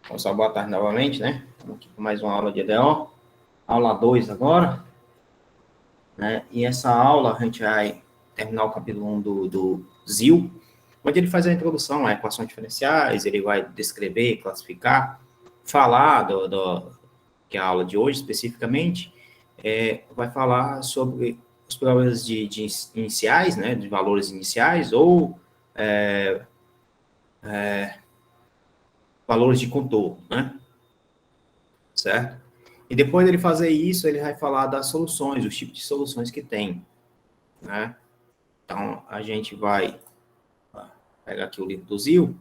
Então, só boa tarde novamente, né? Estamos aqui com mais uma aula de EDO, aula 2 agora, né? E essa aula a gente vai terminar o capítulo 1 do ZIL, onde ele faz a introdução a equações diferenciais, ele vai descrever, classificar, falar que é a aula de hoje especificamente, vai falar sobre os problemas de iniciais, né? De valores iniciais ou valores de contorno, né? Certo? E depois dele fazer isso, ele vai falar das soluções, os tipos de soluções que tem, né? Então, a gente vai pegar aqui o livro do ZIL,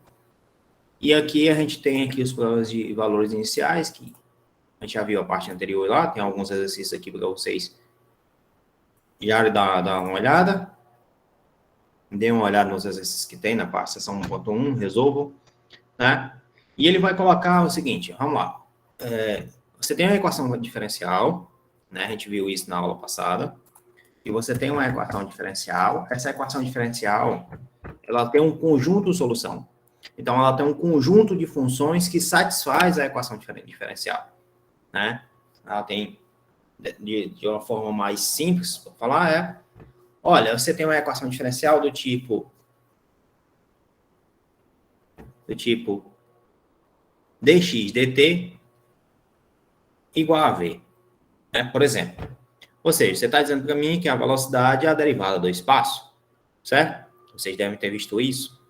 e aqui a gente tem aqui os problemas de valores iniciais, que a gente já viu a parte anterior lá, tem alguns exercícios aqui para vocês já dar uma olhada. Dê uma olhada nos exercícios que tem na parte seção 1.1, resolvam, né? E ele vai colocar o seguinte, vamos lá. Você tem uma equação diferencial, né? A gente viu isso na aula passada. E você tem uma equação diferencial. Essa equação diferencial, ela tem um conjunto de solução. Então, ela tem um conjunto de funções que satisfaz a equação diferencial, né? Ela tem, de uma forma mais simples para falar, olha, você tem uma equação diferencial do tipo dx dt igual a v, né? Por exemplo. Ou seja, você está dizendo para mim que a velocidade é a derivada do espaço, certo? Vocês devem ter visto isso.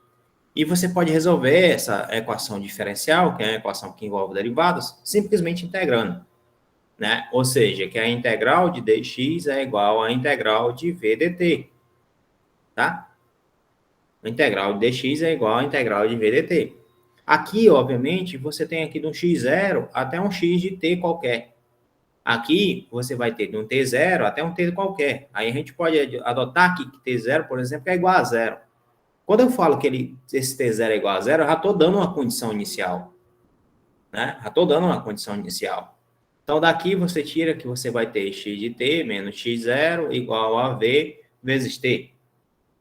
E você pode resolver essa equação diferencial, que é a equação que envolve derivadas, simplesmente integrando, né? Ou seja, que a integral de dx é igual à integral de v dt, tá? A integral de dx é igual à integral de v dt. Aqui, obviamente, você tem aqui do x0 até um x de t qualquer. Aqui, você vai ter de um t0 até um t qualquer. Aí a gente pode adotar aqui que t0, por exemplo, é igual a zero. Quando eu falo que esse t0 é igual a zero, eu já estou dando uma condição inicial, né? Já estou dando uma condição inicial. Então, daqui você tira que você vai ter x de t menos x0 igual a v vezes t,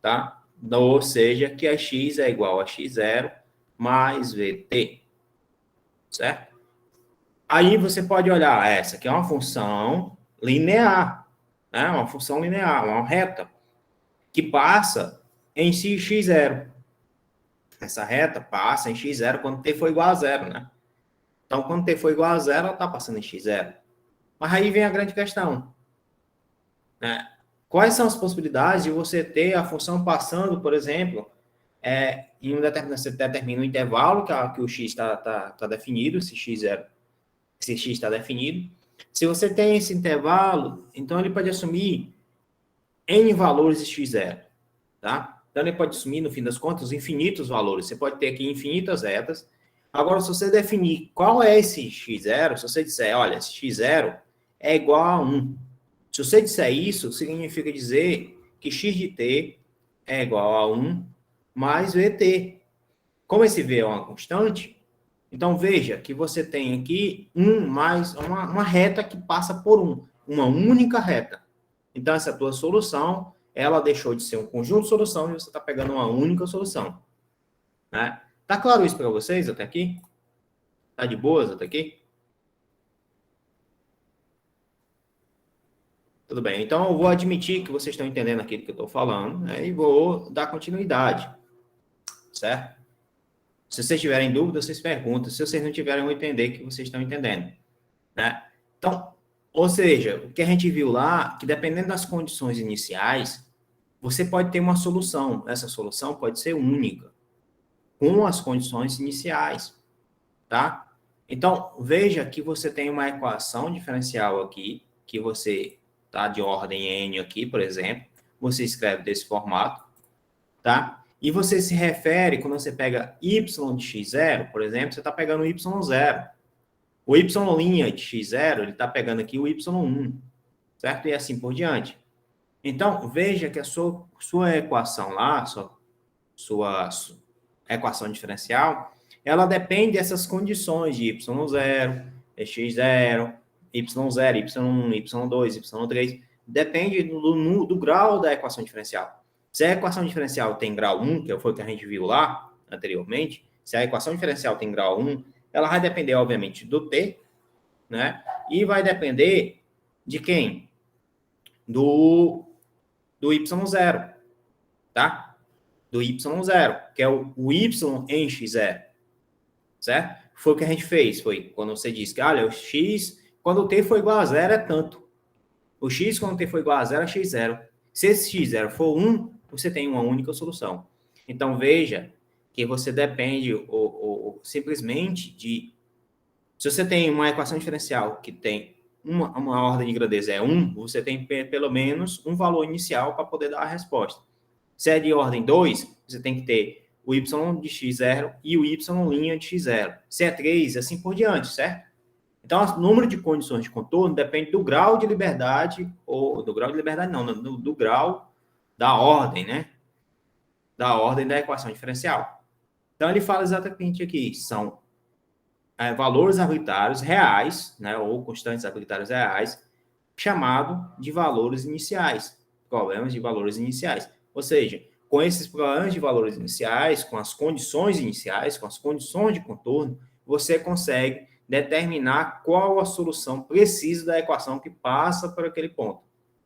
tá? Ou seja, que a x é igual a x0 mais vt, certo? Aí você pode olhar, essa aqui é uma função linear, né? Uma função linear, uma reta, que passa em x0. Essa reta passa em x0 quando t for igual a zero, né? Então, quando t for igual a zero, ela está passando em x0. Mas aí vem a grande questão, né? Quais são as possibilidades de você ter a função passando, por exemplo, em um determinado, você determina um intervalo que o x está definido, se x0, se x está definido. Se você tem esse intervalo, então ele pode assumir n valores de x0, tá? Então ele pode assumir, no fim das contas, infinitos valores. Você pode ter aqui infinitas retas. Agora, se você definir qual é esse x0, se você disser, olha, esse x0 é igual a 1. Se você disser isso, significa dizer que x de t é igual a 1 mais vt. Como esse v é uma constante, então veja que você tem aqui 1 mais uma reta que passa por 1, uma única reta. Então, essa tua solução, ela deixou de ser um conjunto de solução e você está pegando uma única solução, né? Tá claro isso para vocês até aqui? Tá de boas até aqui? Tudo bem. Então, eu vou admitir que vocês estão entendendo aquilo que eu estou falando, né? E vou dar continuidade, certo? Se vocês tiverem dúvidas, vocês perguntam. Se vocês não tiverem, eu vou entender que vocês estão entendendo, né? Então, ou seja, o que a gente viu lá, que dependendo das condições iniciais, você pode ter uma solução. Essa solução pode ser única, com as condições iniciais, tá? Então, veja que você tem uma equação diferencial aqui, que você tá de ordem n aqui, por exemplo, você escreve desse formato, tá? E você se refere, quando você pega y de x0, por exemplo, você está pegando o y0. O y' de x0, ele está pegando aqui o y1, certo? E assim por diante. Então, veja que a sua equação lá, sua equação diferencial, ela depende dessas condições de y0, x0, y0, y1, y2, y3. Depende do grau da equação diferencial. Se a equação diferencial tem grau 1, que foi o que a gente viu lá anteriormente, se a equação diferencial tem grau 1, ela vai depender, obviamente, do t, né? E vai depender de quem? Do y0, tá? Do y0, que é o y em x0, certo? Foi o que a gente fez, foi quando você disse que, olha, o x, quando o t for igual a zero, é tanto. O x, quando t for igual a zero, é x0. Se esse x0 for 1, você tem uma única solução. Então, veja que você depende simplesmente de... Se você tem uma equação diferencial que tem uma ordem de grandeza é 1, você tem pelo menos um valor inicial para poder dar a resposta. Se é de ordem 2, você tem que ter o y de x0 e o y' de x0. Se é 3, assim por diante, certo? Então, o número de condições de contorno depende do grau de liberdade, ou do grau de liberdade não, do grau da ordem, né? Da ordem da equação diferencial. Então, ele fala exatamente aqui, são valores arbitrários reais, né, ou constantes arbitrários reais, chamado de valores iniciais, problemas de valores iniciais. Ou seja, com esses problemas de valores iniciais, com as condições iniciais, com as condições de contorno, você consegue determinar qual a solução precisa da equação que passa por aquele ponto,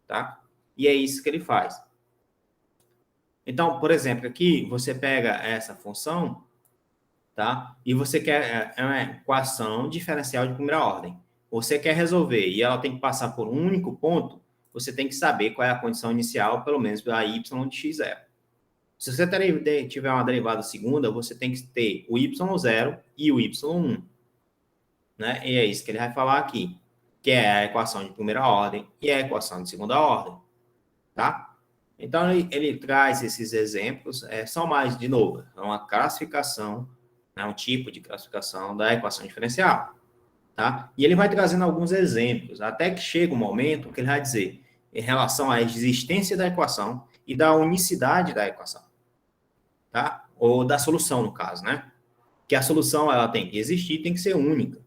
tá? E é isso que ele faz. Então, por exemplo, aqui você pega essa função, tá? E você quer uma equação diferencial de primeira ordem. Você quer resolver e ela tem que passar por um único ponto, você tem que saber qual é a condição inicial, pelo menos para y de x0. Se você tiver uma derivada segunda, você tem que ter o y0 e o y1. Né? E é isso que ele vai falar aqui, que é a equação de primeira ordem e a equação de segunda ordem. Tá? Então, ele traz esses exemplos, são mais, de novo, é uma classificação, né, um tipo de classificação da equação diferencial. Tá? E ele vai trazendo alguns exemplos, até que chega um momento que ele vai dizer em relação à existência da equação e da unicidade da equação. Tá? Ou da solução, no caso, né? Que a solução ela tem que existir, tem que ser única.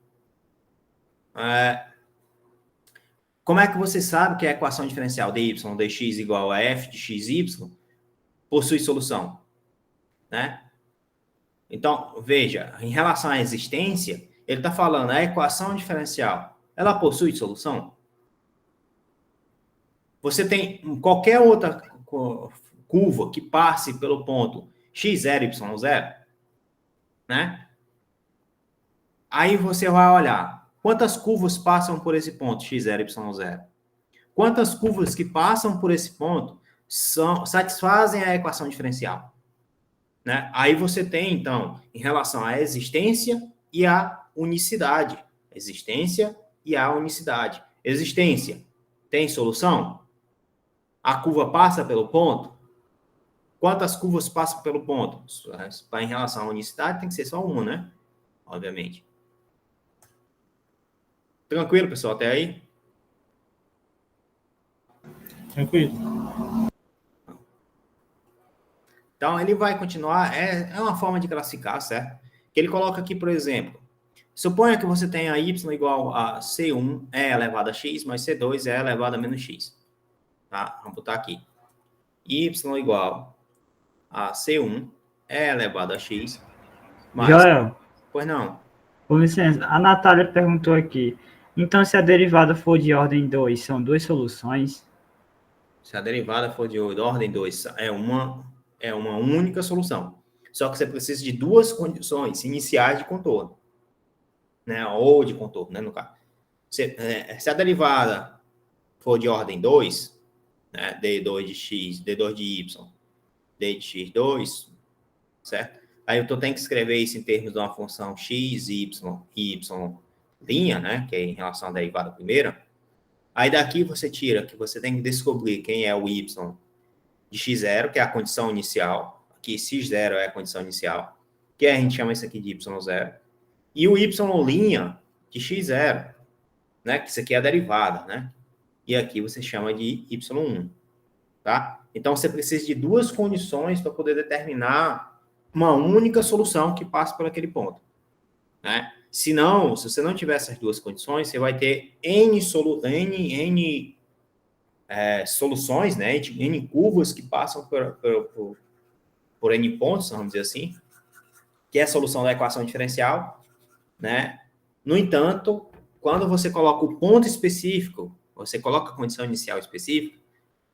Como é que você sabe que a equação diferencial dy dx igual a f de xy possui solução? Né? Então, veja, em relação à existência, ele está falando, a equação diferencial, ela possui solução? Você tem qualquer outra curva que passe pelo ponto x0, y0, né? Aí você vai olhar, quantas curvas passam por esse ponto x0, y0? Quantas curvas que passam por esse ponto satisfazem a equação diferencial? Né? Aí você tem, então, em relação à existência e à unicidade. Existência e à unicidade. Existência, tem solução? A curva passa pelo ponto? Quantas curvas passam pelo ponto? Em relação à unicidade, tem que ser só uma, né? Obviamente. Tranquilo, pessoal, até aí? Tranquilo. Então, ele vai continuar, é uma forma de classificar, certo? Que ele coloca aqui, por exemplo, suponha que você tenha y igual a C1 é elevado a x, mais C2 é elevado a menos x. Tá? Vamos botar aqui. Y igual a C1 é elevado a x, mais... Joel. Pois não. Com licença, a Natália perguntou aqui, então se a derivada for de ordem 2, são duas soluções? Se a derivada for de ordem 2, é uma única solução. Só que você precisa de duas condições iniciais de contorno. Né? Ou de contorno, né, no caso. Se a derivada for de ordem 2, né, d2 de x, d2 de y, d de x2, certo? Aí eu tenho que escrever isso em termos de uma função x, y e y', né, que é em relação à derivada primeira. Aí daqui você tira que você tem que descobrir quem é o y de x0, que é a condição inicial. Aqui x0 é a condição inicial, que a gente chama isso aqui de y0. E o y' de x0, né, que isso aqui é a derivada, né? E aqui você chama de y1, tá? Então você precisa de duas condições para poder determinar uma única solução que passe por aquele ponto, né? Se você não tiver essas duas condições, você vai ter N soluções, né? N curvas que passam por N pontos, vamos dizer assim, que é a solução da equação diferencial, né? No entanto, quando você coloca o ponto específico, você coloca a condição inicial específica,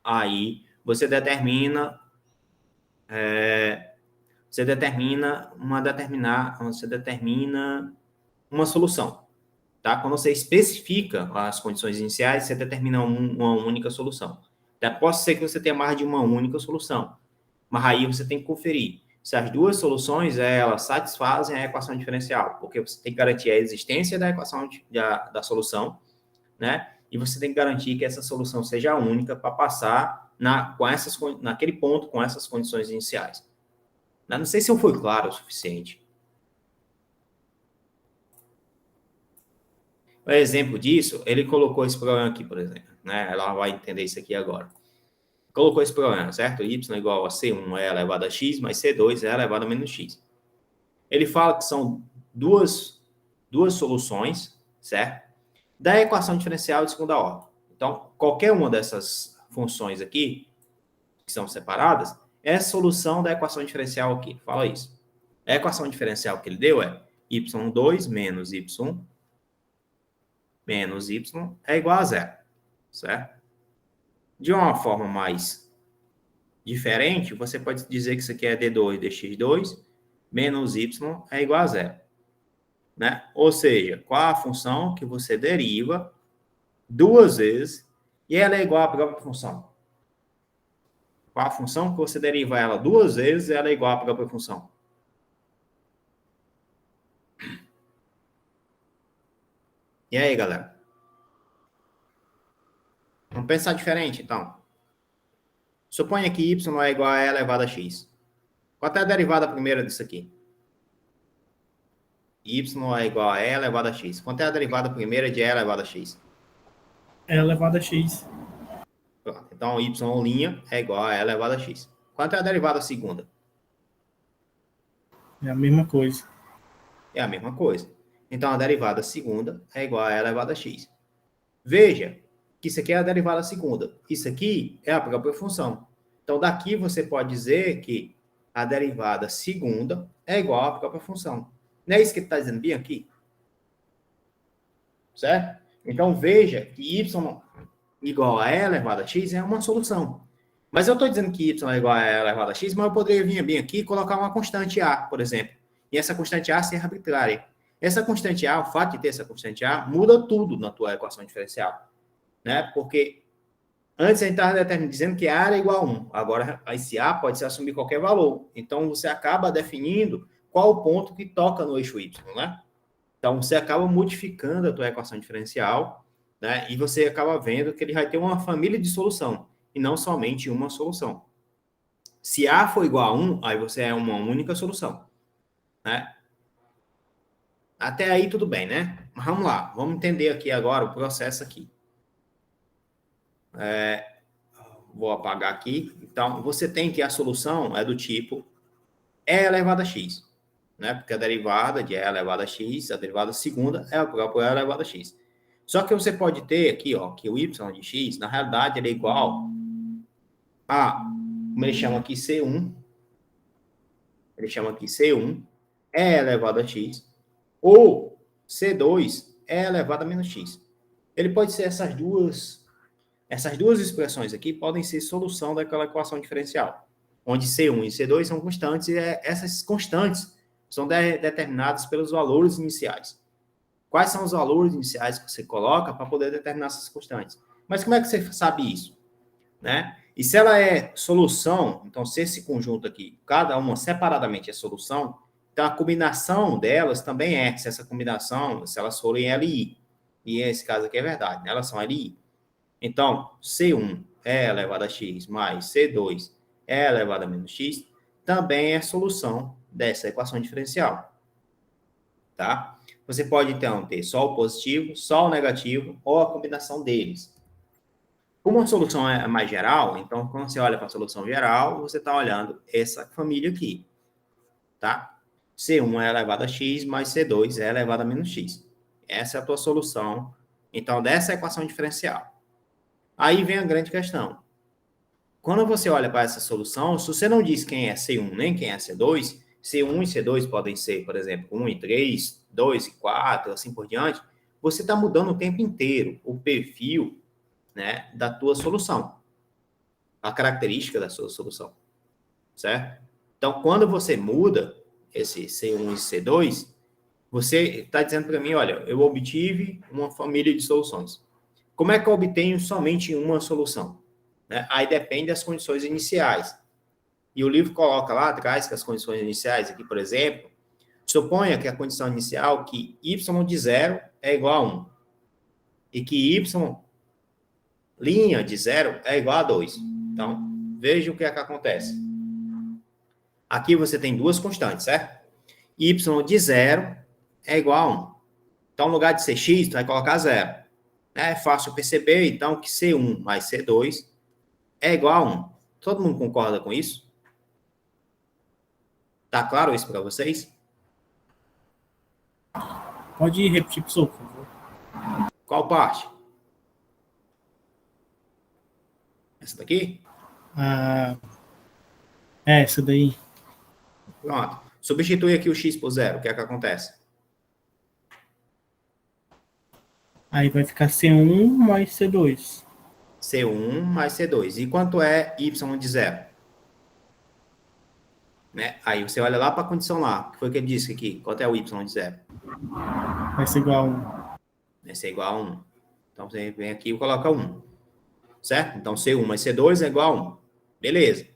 aí você determina uma solução, tá? Quando você especifica as condições iniciais, você determina uma única solução. Tá? Pode ser que você tenha mais de uma única solução, mas aí você tem que conferir se as duas soluções elas satisfazem a equação diferencial, porque você tem que garantir a existência da equação da solução, né? E você tem que garantir que essa solução seja única para passar naquele ponto com essas condições iniciais. Não sei se eu fui claro o suficiente. Um exemplo disso, ele colocou esse problema aqui, por exemplo, né? Ela vai entender isso aqui agora. Colocou esse problema, certo? Y igual a C1 é elevado a x, mais C2 é elevado a menos x. Ele fala que são duas soluções, certo? Da equação diferencial de segunda ordem. Então, qualquer uma dessas funções aqui, que são separadas, é a solução da equação diferencial aqui. Fala isso. A equação diferencial que ele deu é y2 menos y é igual a zero, certo? De uma forma mais diferente, você pode dizer que isso aqui é d2 dx2 menos y é igual a zero, né? Ou seja, qual a função que você deriva duas vezes e ela é igual à própria função? Qual a função que você deriva ela duas vezes e ela é igual à própria função? E aí, galera? Vamos pensar diferente, então. Suponha que y é igual a e elevado a x. Qual é a derivada primeira disso aqui? Y é igual a e elevado a x. Quanto é a derivada primeira de e elevado a x? É elevado a x. Pronto. Então, y' é igual a e elevado a x. Quanto é a derivada segunda? É a mesma coisa. É a mesma coisa. Então, a derivada segunda é igual a e elevado a x. Veja que isso aqui é a derivada segunda. Isso aqui é a própria função. Então, daqui você pode dizer que a derivada segunda é igual à própria função. Não é isso que ele está dizendo bem aqui? Certo? Então, veja que y igual a e elevado a x é uma solução. Mas eu estou dizendo que y é igual a e elevado a x, mas eu poderia vir bem aqui e colocar uma constante a, por exemplo. E essa constante a ser arbitrária. Essa constante a, o fato de ter essa constante a, muda tudo na tua equação diferencial. Né? Porque antes a gente estava dizendo que a era é igual a 1. Agora, esse a pode se assumir qualquer valor. Então, você acaba definindo qual o ponto que toca no eixo y, né? Então, você acaba modificando a tua equação diferencial, né? E você acaba vendo que ele vai ter uma família de solução, e não somente uma solução. Se A for igual a 1, aí você é uma única solução, né? Até aí tudo bem, né? Mas vamos lá, vamos entender aqui agora o processo aqui. Vou apagar aqui. Então, você tem que a solução é do tipo E elevado a x, né? Porque a derivada de E elevado a x, a derivada segunda é a própria E elevado a x. Só que você pode ter aqui, ó, que o y de x, na realidade, ele é igual a, como ele chama aqui, C1. Ele chama aqui C1, E elevado a x, ou C2, E elevado a menos x. Ele pode ser essas duas expressões aqui podem ser solução daquela equação diferencial, onde C1 e C2 são constantes e essas constantes são determinadas pelos valores iniciais. Quais são os valores iniciais que você coloca para poder determinar essas constantes? Mas como é que você sabe isso? Né? E se ela é solução, então se esse conjunto aqui, cada uma separadamente é solução, então a combinação delas também é, se essa combinação, se elas forem LI, e esse caso aqui é verdade, né? Elas são LI. Então, C1 é elevado a x mais C2 é elevado a menos x, também é solução dessa equação diferencial. Tá? Você pode, então, ter só o positivo, só o negativo, ou a combinação deles. Como a solução é mais geral, então, quando você olha para a solução geral, você está olhando essa família aqui. Tá? C1 é elevado a x mais C2 é elevado a menos x. Essa é a tua solução, então, dessa equação diferencial. Aí vem a grande questão. Quando você olha para essa solução, se você não diz quem é C1 nem quem é C2, C1 e C2 podem ser, por exemplo, 1 e 3, 2 e 4, assim por diante. Você está mudando o tempo inteiro o perfil, né, da tua solução, a característica da sua solução, certo? Então, quando você muda esse C1 e C2, você está dizendo para mim, olha, eu obtive uma família de soluções. Como é que eu obtenho somente uma solução? Né? Aí depende das condições iniciais. E o livro coloca lá atrás que as condições iniciais, aqui, por exemplo, suponha que a condição inicial que y de 0 é igual a 1 e que y linha de 0 é igual a 2. Então, veja o que é que acontece. Aqui você tem duas constantes, certo? Y de 0 é igual a 1. Então, no lugar de ser x, tu vai colocar 0. É fácil perceber, então, que C1 mais C2 é igual a 1. Todo mundo concorda com isso? Tá claro isso para vocês? Pode repetir, professor, por favor. Qual parte? Essa daqui? Essa daí. Pronto. Substitui aqui o x por 0. O que é que acontece? Aí vai ficar C1 mais C2. C1 mais C2. E quanto é y de 0? Né? Aí você olha lá para a condição lá. O que foi que ele disse aqui? Quanto é o y de 0? Vai ser igual a 1. Vai ser igual a 1. Então você vem aqui e coloca 1. Certo? Então C1 mais C2 é igual a 1. Beleza.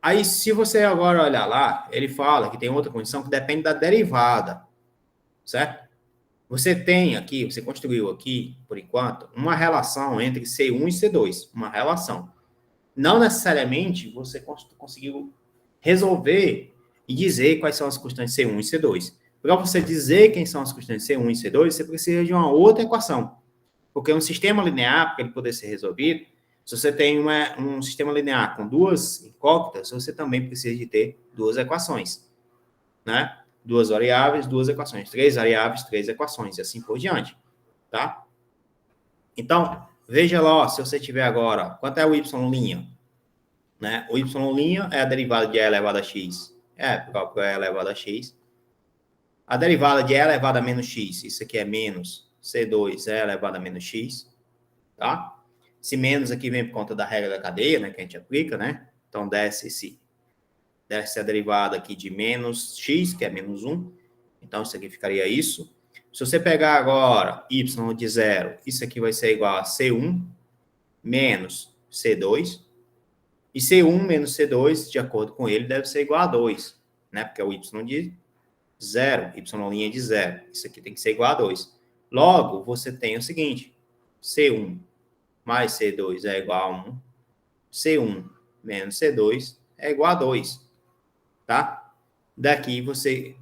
Aí, se você agora olhar lá, ele fala que tem outra condição que depende da derivada. Certo? Você tem aqui, você construiu aqui, por enquanto, uma relação entre C1 e C2. Uma relação. Não necessariamente você conseguiu resolver e dizer quais são as constantes C1 e C2. Para você dizer quem são as constantes C1 e C2, você precisa de uma outra equação. Porque um sistema linear, para ele poder ser resolvido, se você tem um sistema linear com duas incógnitas, você também precisa de ter duas equações. Né? Duas variáveis, duas equações. Três variáveis, três equações, e assim por diante. Tá? Então, veja lá, ó, se você tiver agora, quanto é o y'? Né? O y' é a derivada de e elevado a x. Próprio e elevado a x. A derivada de e elevado a menos x, isso aqui é menos C2 e elevado a menos x. Tá? Esse menos aqui vem por conta da regra da cadeia, né, que a gente aplica, né? Então, desce a derivada aqui de menos x, que é menos 1. Então, isso aqui ficaria isso. Se você pegar agora y de 0, isso aqui vai ser igual a C1 menos C2. E C1 menos C2, de acordo com ele, deve ser igual a 2, né? Porque é o y de 0, y' de 0. Isso aqui tem que ser igual a 2. Logo, você tem o seguinte, C1 mais C2 é igual a 1, C1 menos C2 é igual a 2, tá? Daqui você,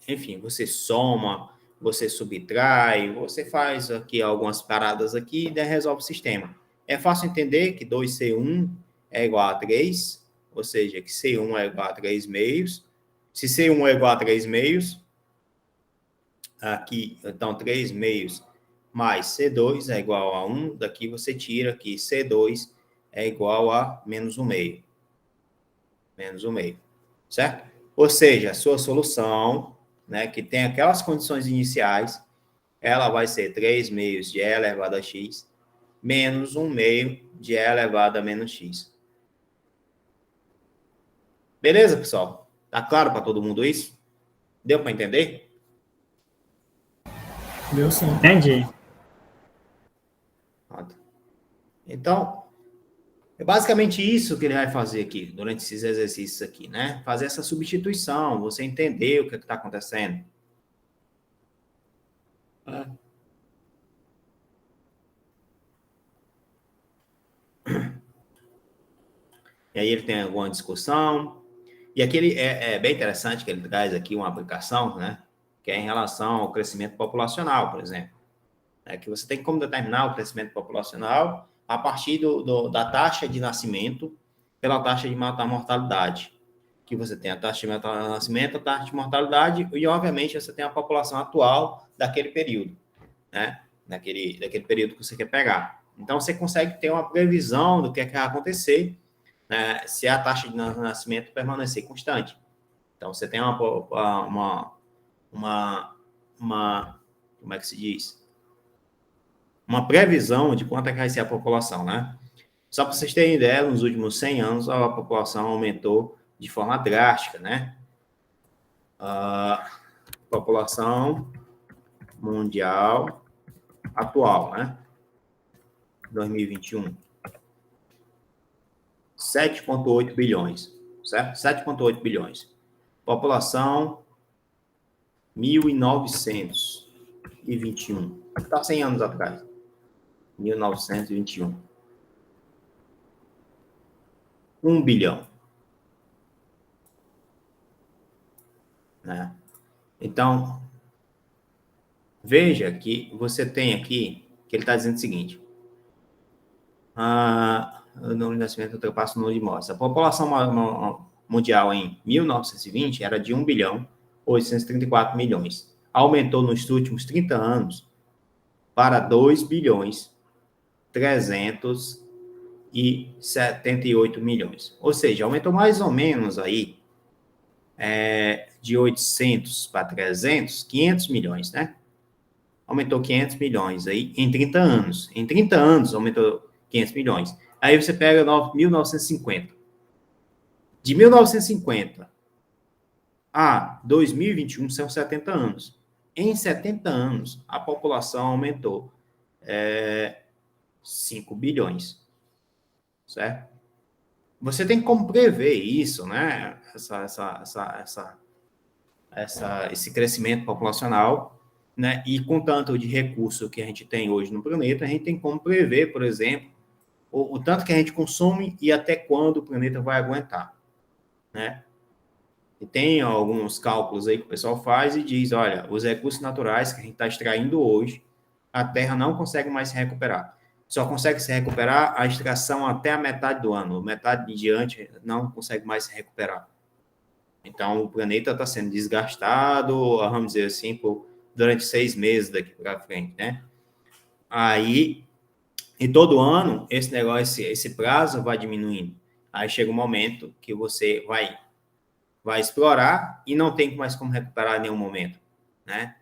enfim, você soma, você subtrai, você faz aqui algumas paradas aqui e daí resolve o sistema. É fácil entender que 2C1 é igual a 3, ou seja, que C1 é igual a 3 meios. Se C1 é igual a 3 meios, aqui, então, 3 meios mais C2 é igual a 1, daqui você tira que C2 é igual a menos 1 meio. Menos 1 meio, certo? Ou seja, a sua solução, né, que tem aquelas condições iniciais, ela vai ser 3 meios de e elevado a x, menos 1 meio de e elevado a menos x. Beleza, pessoal? Tá claro para todo mundo isso? Deu para entender? Deu sim. Entendi. Então, é basicamente isso que ele vai fazer aqui, durante esses exercícios aqui, né? Fazer essa substituição, você entender o que está acontecendo. E aí ele tem alguma discussão. E aqui é bem interessante que ele traz aqui uma aplicação, né? Que é em relação ao crescimento populacional, por exemplo. Que você tem como determinar o crescimento populacional a partir da taxa de nascimento pela taxa de mortalidade. Que você tem a taxa de nascimento, a taxa de mortalidade e, obviamente, você tem a população atual daquele período, né? Daquele período que você quer pegar. Então, você consegue ter uma previsão do que vai acontecer, né, se a taxa de nascimento permanecer constante. Então, você tem como é que se diz? Uma previsão de quanto é que vai ser a população, né? Só para vocês terem ideia, nos últimos 100 anos, a população aumentou de forma drástica, né? A população mundial atual, né? 2021. 7,8 bilhões, certo? 7,8 bilhões. População 1921. Está 100 anos atrás. 1921. 1 bilhão. Né? Então, veja que você tem aqui, que ele está dizendo o seguinte. O número de nascimento ultrapassa o número de mortes. A população mundial em 1920 era de 1 bilhão 834 milhões. Aumentou nos últimos 30 anos para 2 bilhões 378 milhões. Ou seja, aumentou mais ou menos aí de 800 para 300, 500 milhões, né? Aumentou 500 milhões aí em 30 anos. Em 30 anos aumentou 500 milhões. Aí você pega 1950. De 1950 a 2021 são 70 anos. Em 70 anos, a população aumentou 5 bilhões. Certo? Você tem como prever isso, né? Esse crescimento populacional, né? E com tanto de recurso que a gente tem hoje no planeta, a gente tem como prever, por exemplo, o tanto que a gente consome e até quando o planeta vai aguentar, né? E tem alguns cálculos aí que o pessoal faz e diz, olha, os recursos naturais que a gente está extraindo hoje, a Terra não consegue mais se recuperar. Só consegue se recuperar a extração até a metade do ano. Metade em diante não consegue mais se recuperar. Então, o planeta está sendo desgastado, vamos dizer assim, durante 6 meses daqui para frente, né? Aí, e todo ano, esse negócio, esse prazo vai diminuindo. Aí chega um momento que você vai explorar e não tem mais como recuperar em nenhum momento, né?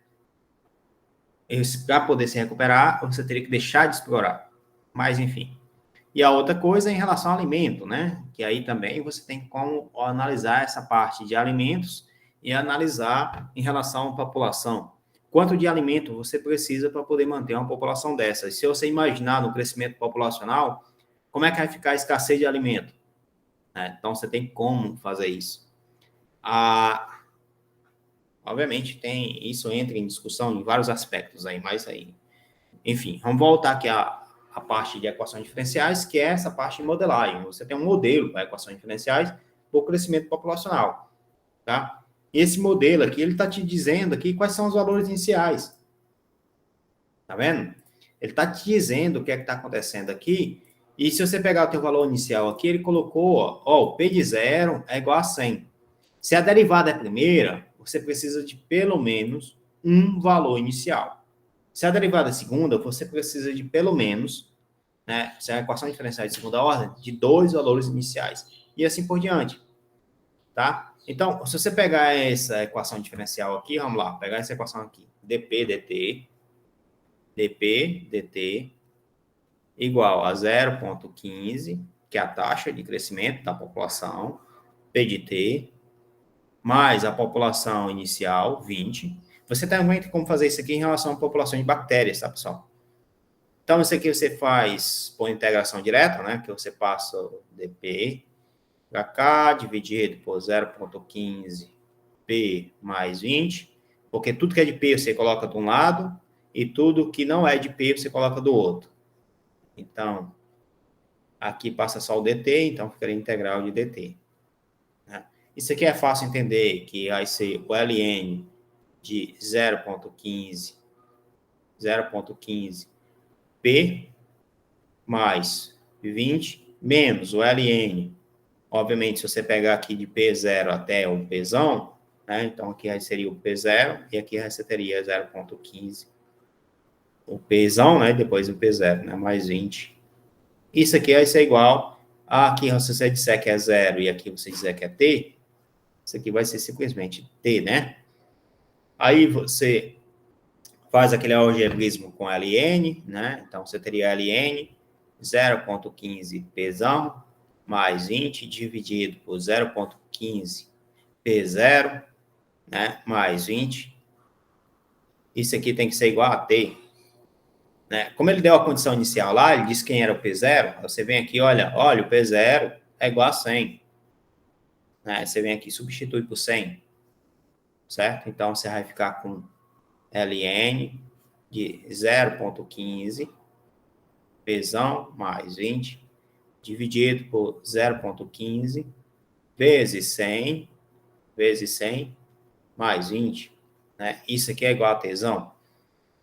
Para poder se recuperar, você teria que deixar de explorar. Mas, enfim. E a outra coisa é em relação ao alimento, né? Que aí também você tem como analisar essa parte de alimentos e analisar em relação à população. Quanto de alimento você precisa para poder manter uma população dessa? E se você imaginar no crescimento populacional, como é que vai ficar a escassez de alimento? Então, você tem como fazer isso. Obviamente, isso entra em discussão em vários aspectos aí, mas aí... Enfim, vamos voltar aqui a parte de equações diferenciais, que é essa parte de modelagem. Você tem um modelo para equações diferenciais por crescimento populacional, tá? E esse modelo aqui, ele está te dizendo aqui quais são os valores iniciais. Tá vendo? Ele está te dizendo o que é que está acontecendo aqui, e se você pegar o teu valor inicial aqui, ele colocou, o P de 0 é igual a 100. Se a derivada é primeira, você precisa de pelo menos um valor inicial. Se a derivada é segunda, você precisa de pelo menos, né, se a equação diferencial de segunda ordem, de 2 valores iniciais. E assim por diante. Tá? Então, se você pegar essa equação diferencial aqui, vamos lá, pegar essa equação aqui. dp dt igual a 0,15, que é a taxa de crescimento da população, P de t, mais a população inicial, 20. Você também tem como fazer isso aqui em relação à população de bactérias, tá, pessoal? Então, isso aqui você faz por integração direta, né? Que você passa o dp para cá, dividido por 0,15 P mais 20, porque tudo que é de P você coloca de um lado e tudo que não é de P você coloca do outro. Então, aqui passa só o dt, então ficaria integral de dt. Né? Isso aqui é fácil entender, que vai ser o ln de 0,15 P mais 20 menos o ln. Obviamente, se você pegar aqui de P0 até o Pzão, né? Então aqui seria o P0 e aqui você teria 0,15 o Pzão, né? Depois o P0, né? Mais 20. Isso aqui vai ser igual a aqui, se você disser que é 0 e aqui você disser que é T, Isso aqui vai ser simplesmente T, né? Aí você faz aquele algebrismo com LN, né? Então, você teria LN 0,15 Pzão mais 20 dividido por 0,15 P0, né? Mais 20. Isso aqui tem que ser igual a T, né? Como ele deu a condição inicial lá, ele disse quem era o P0, você vem aqui, olha, o P0 é igual a 100. Né? Você vem aqui e substitui por 100, certo? Então, você vai ficar com ln de 0,15 Pzão mais 20 dividido por 0,15 vezes 100 mais 20. Né? Isso aqui é igual a Tzão.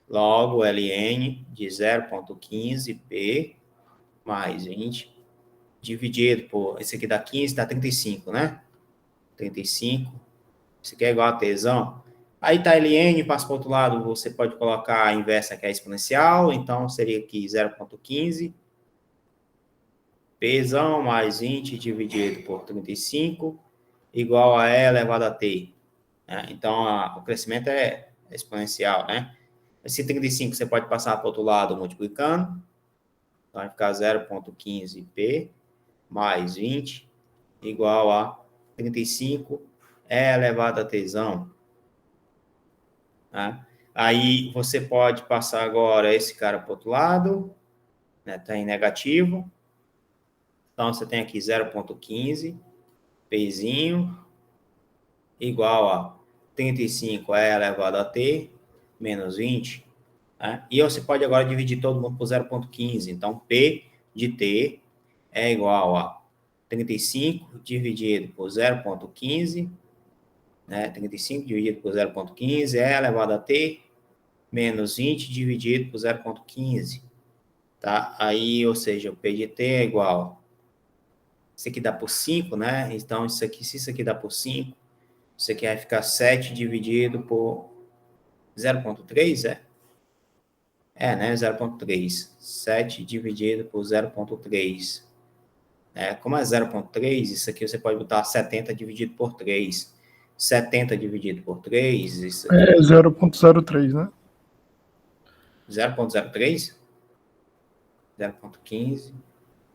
Logo, ln de 0,15 P mais 20 dividido por... Esse aqui dá 15, dá 35, né? 35. Isso aqui é igual a Tzão. Aí tá ln, passa para o outro lado, você pode colocar a inversa, que é a exponencial. Então, seria aqui 0,15 Pzão mais 20 dividido por 35 igual a E elevado a T. Né? Então, o crescimento é exponencial, né? Esse 35 você pode passar para o outro lado multiplicando. Então, vai ficar 0,15 P mais 20 igual a 35 E elevado a Tzão. Né? Aí, você pode passar agora esse cara para o outro lado. Né? Tá em negativo. Então, você tem aqui 0,15 Pzinho igual a 35 E elevado a T menos 20. Né? E você pode agora dividir todo mundo por 0,15. Então, P de T é igual a 35 dividido por 0,15. Né? 35 dividido por 0,15 é elevado a T menos 20 dividido por 0,15. Tá? Aí, ou seja, o P de T é igual... Isso aqui dá por 5, né? Então, se isso aqui dá por 5, isso aqui vai ficar 7 dividido por 0,3, é? É, né? 0,3. 7 dividido por 0,3. Como é 0,3, isso aqui você pode botar 70 dividido por 3. 70 dividido por 3, isso aqui... É 0,03, né? 0,03? 0,15.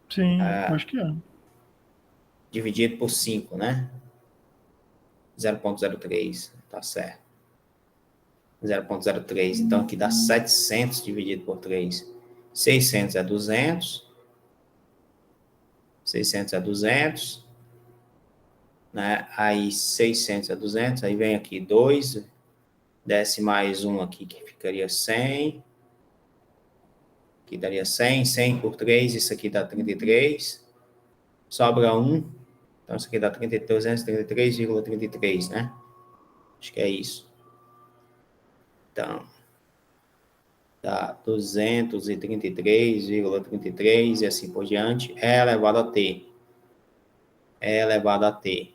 Sim, acho que é. Dividido por 5, né? 0,03, tá certo. 0,03, então aqui dá 700 dividido por 3. 600 é 200. 600 é 200. Né? Aí 600 é 200, aí vem aqui 2, desce mais 1 aqui, que ficaria 100. Aqui daria 100, 100 por 3, isso aqui dá 33. Sobra 1, então isso aqui dá 233,33, né? Acho que é isso. Então, dá 233,33 e assim por diante, é elevado a T. É elevado a T.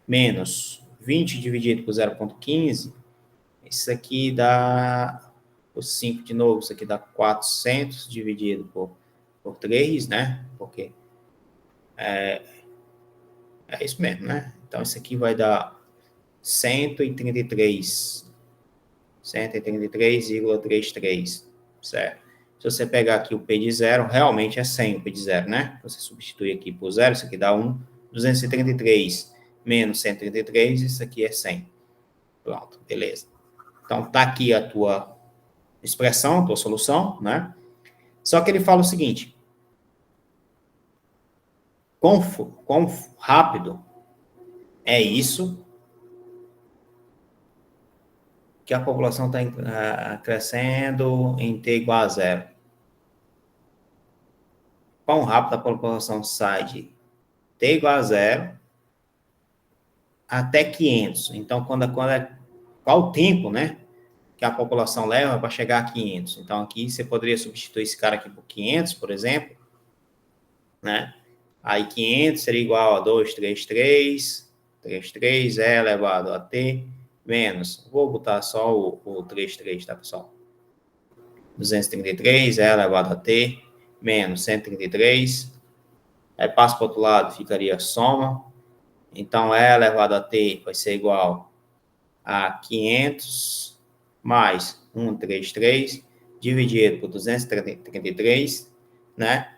Menos 20 dividido por 0,15, isso aqui dá, por 5 de novo, isso aqui dá 400 dividido por 3, né? Porque é isso mesmo, né? Então, isso aqui vai dar 133,33, certo? Se você pegar aqui o P de 0, realmente é 100 o P de 0, né? Você substitui aqui por 0, isso aqui dá 1, 233 menos 133, isso aqui é 100. Pronto, beleza. Então, tá aqui a tua expressão, a tua solução, né? Só que ele fala o seguinte: quão rápido é isso que a população está crescendo em T igual a 0? Quão rápido a população sai de T igual a 0 até 500? Então, qual o tempo, né, que a população leva para chegar a 500? Então, aqui você poderia substituir esse cara aqui por 500, por exemplo, né? Aí 500 seria igual a 233, 33 é elevado a T, menos, vou botar só o 33, tá, pessoal? 233 é elevado a T, menos 133, aí passa para o outro lado, ficaria soma, Então, E elevado a T vai ser igual a 500 mais 133 dividido por 233, né?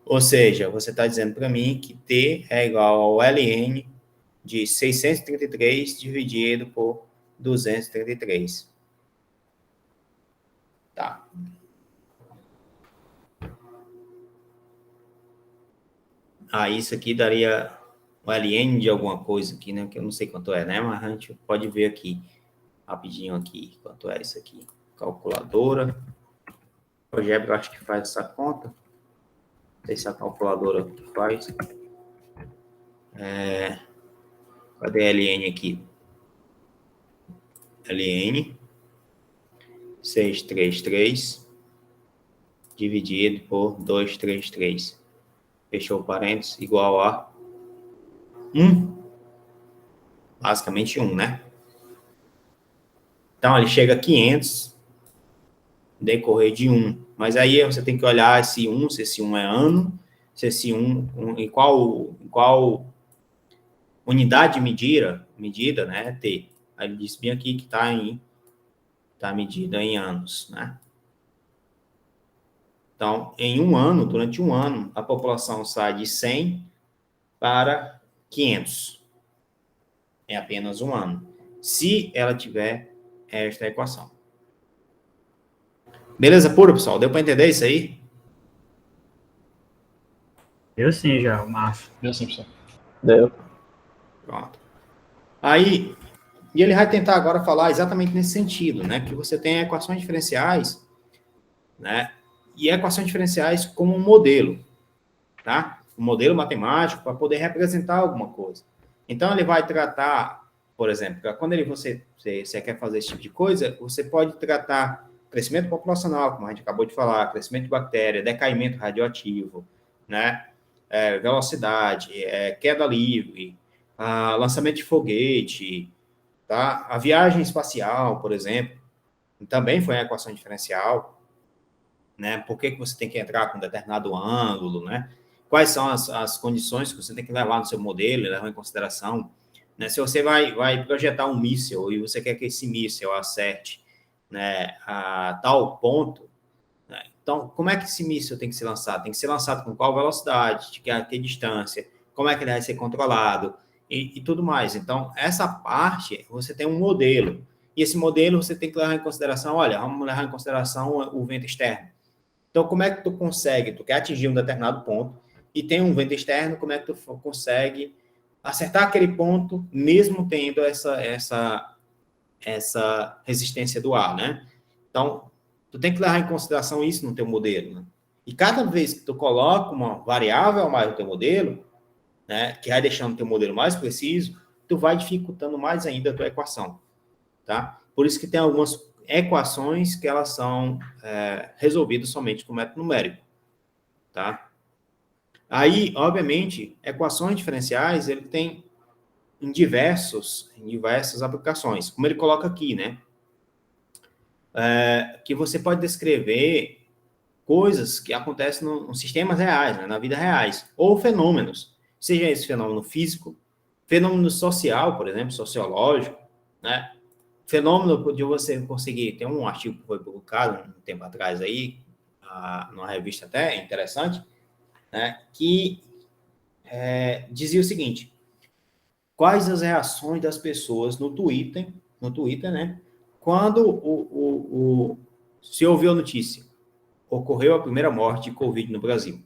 Ou seja, você está dizendo para mim que T é igual ao ln de 633 dividido por 233. Tá. Isso aqui daria o ln de alguma coisa aqui, né? Que eu não sei quanto é, né? Mas a gente pode ver aqui, rapidinho aqui, quanto é isso aqui. Calculadora. O GeoGebra acho que faz essa conta. Não sei se a calculadora faz. Cadê a ln aqui? ln 633 dividido por 233. Fechou o parênteses, igual a 1. Basicamente 1, né? Então, ele chega a 500 decorrer de 1. Mas aí você tem que olhar esse 1, se esse 1 é ano, se esse 1 em qual unidade medida, né, T. Aí ele disse bem aqui que está medida em anos, né? Então, em um ano, durante um ano, a população sai de 100 para 500. É apenas um ano. Se ela tiver esta equação. Beleza pura, pessoal? Deu para entender isso aí? Eu sim, já, Márcio. Deu sim, pessoal. Deu. Pronto. Aí, e ele vai tentar agora falar exatamente nesse sentido, né? Que você tem equações diferenciais, né? E equações diferenciais como um modelo, tá? Um modelo matemático para poder representar alguma coisa. Então, ele vai tratar, por exemplo, quando você quer fazer esse tipo de coisa, você pode tratar crescimento populacional, como a gente acabou de falar, crescimento de bactéria, decaimento radioativo, né? Velocidade, queda livre, lançamento de foguete, tá? A viagem espacial, por exemplo, também foi uma equação diferencial, né? Por que você tem que entrar com um determinado ângulo, né? Quais são as condições que você tem que levar no seu modelo, levar em consideração, né? Se você vai projetar um míssil e você quer que esse míssil acerte, né, a tal ponto, né? Então, como é que esse míssil tem que ser lançado? Tem que ser lançado com qual velocidade, de que distância, como é que ele vai ser controlado e tudo mais. Então, essa parte, você tem um modelo. E esse modelo você tem que levar em consideração, olha, vamos levar em consideração o vento externo. Então, como é que tu consegue? Tu quer atingir um determinado ponto e tem um vento externo, como é que tu consegue acertar aquele ponto, mesmo tendo essa resistência do ar, né? Então, tu tem que levar em consideração isso no teu modelo, né? E cada vez que tu coloca uma variável a mais no teu modelo, né, que vai deixando o teu modelo mais preciso, tu vai dificultando mais ainda a tua equação, tá? Por isso que tem algumas equações que elas são resolvidas somente com método numérico, tá? Aí, obviamente, equações diferenciais, ele tem em diversas aplicações, como ele coloca aqui, né? Que você pode descrever coisas que acontecem nos sistemas reais, né, na vida reais, ou fenômenos, seja esse fenômeno físico, fenômeno social, por exemplo, sociológico, né? Fenômeno de você conseguir, tem um artigo que foi publicado um tempo atrás aí, numa revista até interessante, né, que dizia o seguinte: quais as reações das pessoas no Twitter, né, quando se ouviu a notícia, ocorreu a primeira morte de Covid no Brasil.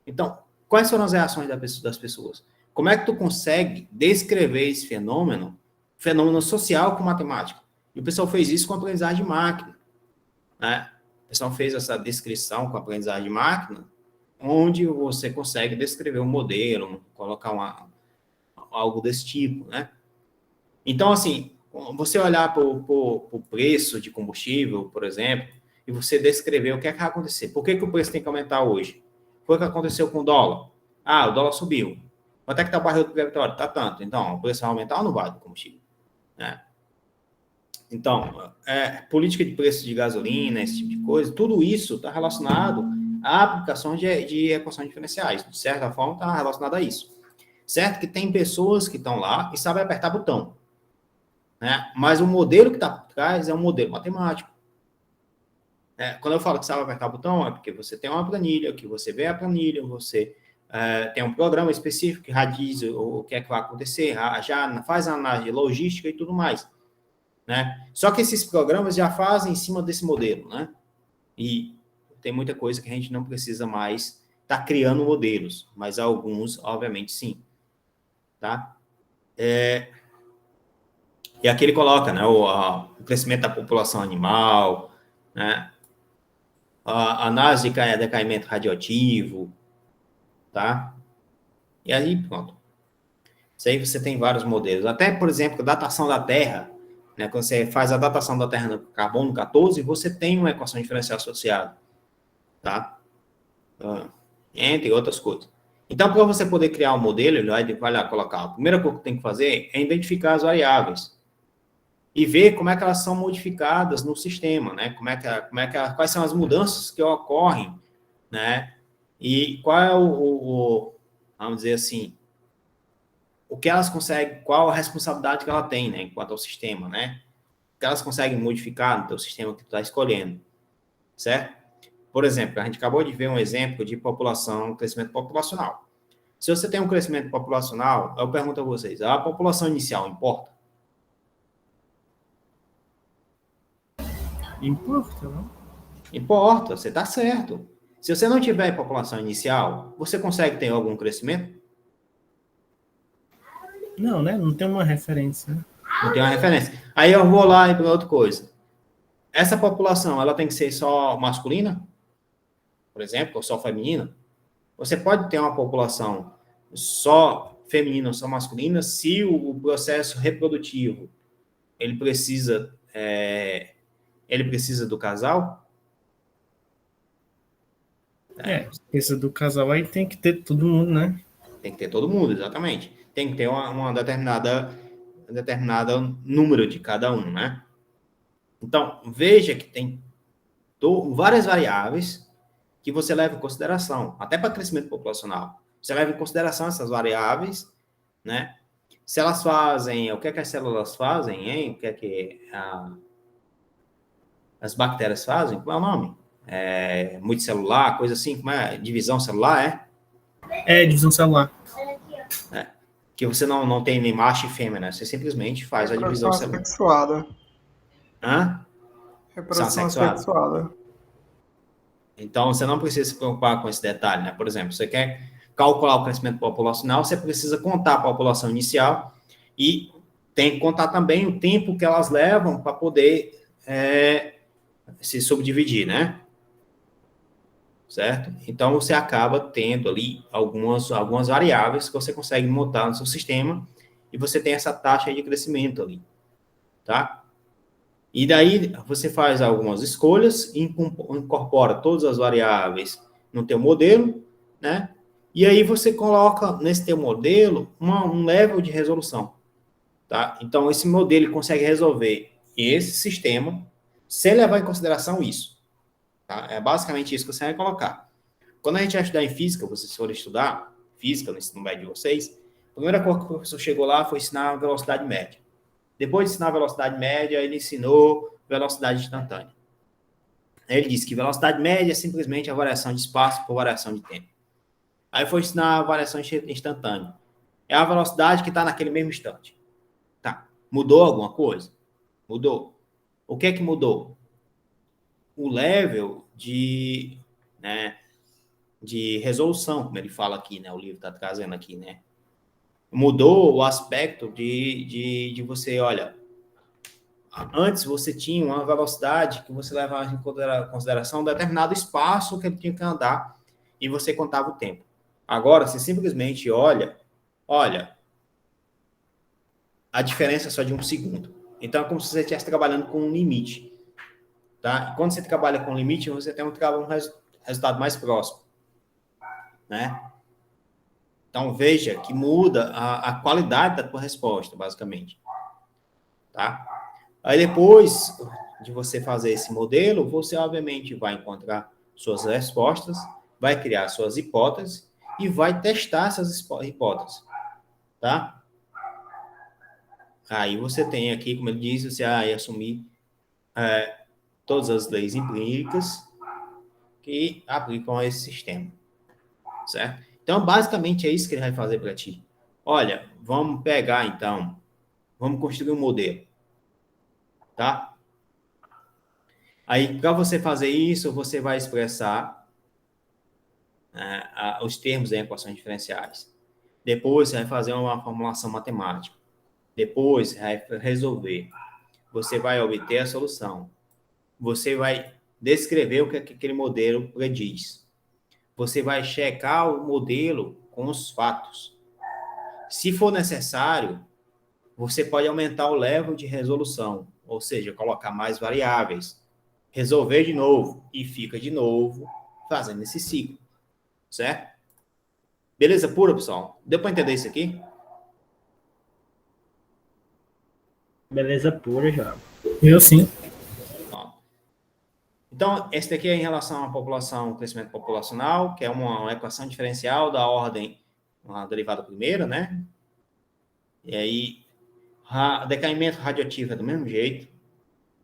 Então, quais foram as reações das pessoas? Como é que tu consegue descrever esse fenômeno social com matemática? E o pessoal fez isso com aprendizagem de máquina, né? O pessoal fez essa descrição com aprendizagem de máquina, onde você consegue descrever um modelo, colocar algo desse tipo, né? Então, assim, você olhar para o preço de combustível, por exemplo, e você descrever o que é que vai acontecer. Por que o preço tem que aumentar hoje? Foi o que aconteceu com o dólar. O dólar subiu. Quanto é que está o barril do petróleo? Está tanto. Então, o preço vai aumentar ou não vai do combustível? Né? Então, política de preço de gasolina, esse tipo de coisa, tudo isso está relacionado à aplicação de equações diferenciais. De certa forma, está relacionado a isso. Certo que tem pessoas que estão lá e sabem apertar botão, né? Mas o modelo que está por trás é um modelo matemático. Quando eu falo que sabe apertar botão, é porque você tem uma planilha, que você vê a planilha, você tem um programa específico que já diz o que é que vai acontecer, já faz a análise de logística e tudo mais, né? Só que esses programas já fazem em cima desse modelo, né? E tem muita coisa que a gente não precisa mais estar criando modelos, mas alguns, obviamente, sim. Tá? E aqui ele coloca, né, o crescimento da população animal, né, a análise de decaimento radioativo, tá? E aí, pronto. Isso aí você tem vários modelos. Até, por exemplo, a datação da Terra, né, quando você faz a datação da Terra no carbono 14, você tem uma equação diferencial associada, tá? Entre outras coisas. Então, para você poder criar um modelo, ele vai lá colocar. A primeira coisa que tem que fazer é identificar as variáveis e ver como é que elas são modificadas no sistema, né? Quais são as mudanças que ocorrem, né? E qual é vamos dizer assim, o que elas conseguem, qual a responsabilidade que ela tem, né? Quanto ao sistema, né? O que elas conseguem modificar no teu sistema que tu está escolhendo, certo? Por exemplo, a gente acabou de ver um exemplo de crescimento populacional. Se você tem um crescimento populacional, eu pergunto a vocês, a população inicial importa? Importa, não? Importa, você está certo. Se você não tiver população inicial, você consegue ter algum crescimento? Não, né? Não tem uma referência. Não tem uma referência. Aí eu vou lá e para outra coisa. Essa população, ela tem que ser só masculina? Por exemplo, ou só feminina? Você pode ter uma população só feminina ou só masculina se o processo reprodutivo ele precisa do casal? Esse do casal aí tem que ter todo mundo, né? Tem que ter todo mundo, exatamente. Tem que ter uma determinada número de cada um, né? Então, veja que tem várias variáveis que você leva em consideração, até para crescimento populacional. Você leva em consideração essas variáveis, né? Se elas fazem, o que é que as células fazem, hein? O que é que as bactérias fazem? Qual é o nome? Multicelular, coisa assim, como é? Divisão celular, Divisão celular. Que você não tem nem macho e fêmea, né? Você simplesmente faz a divisão celular. Assexuada. Hã? Reprodução assexuada. Então, você não precisa se preocupar com esse detalhe, né? Por exemplo, você quer calcular o crescimento populacional, você precisa contar a população inicial e tem que contar também o tempo que elas levam para poder se subdividir, né? Certo? Então, você acaba tendo ali algumas variáveis que você consegue montar no seu sistema e você tem essa taxa de crescimento ali, tá? E daí, você faz algumas escolhas, incorpora todas as variáveis no teu modelo, né? E aí, você coloca nesse teu modelo um level de resolução, tá? Então, esse modelo consegue resolver esse sistema sem levar em consideração isso. Tá? É basicamente isso que você vai colocar. Quando a gente vai estudar em física, vocês forem estudar física no ensino médio de vocês, a primeira coisa que o professor chegou lá foi ensinar a velocidade média. Depois de ensinar a velocidade média, ele ensinou velocidade instantânea. Ele disse que velocidade média é simplesmente a variação de espaço por variação de tempo. Aí foi ensinar a variação instantânea. É a velocidade que está naquele mesmo instante. Tá. Mudou alguma coisa? Mudou. O que é que mudou? O level de resolução, como ele fala aqui, né? O livro está trazendo aqui, né? Mudou o aspecto de você, olha, antes você tinha uma velocidade que você levava em consideração um determinado espaço que ele tinha que andar e você contava o tempo. Agora, você simplesmente olha, a diferença é só de 1 segundo. Então, é como se você estivesse trabalhando com um limite. Tá? Quando você trabalha com limite, você tem um resultado mais próximo, né? Então, veja que muda a qualidade da tua resposta, basicamente. Tá? Aí, depois de você fazer esse modelo, você, obviamente, vai encontrar suas respostas, vai criar suas hipóteses e vai testar essas hipóteses. tá? Aí você tem aqui, como ele disse, você vai assumir todas as leis empíricas que aplicam a esse sistema, certo? Então, basicamente, é isso que ele vai fazer para ti. Olha, vamos pegar, então, vamos construir um modelo, tá? Aí, para você fazer isso, você vai expressar os termos em equações diferenciais. Depois, você vai fazer uma formulação matemática. Depois, você vai resolver. Você vai obter a solução. Você vai descrever o que aquele modelo prediz. Você vai checar o modelo com os fatos. Se for necessário, você pode aumentar o level de resolução, ou seja, colocar mais variáveis, resolver de novo e fica de novo fazendo esse ciclo, certo? Beleza pura, pessoal? Deu para entender isso aqui? Beleza pura, já. Eu sim. Então, esse daqui é em relação à população, crescimento populacional, que é uma equação diferencial da ordem, uma derivada primeira, né? E aí, decaimento radioativo é do mesmo jeito,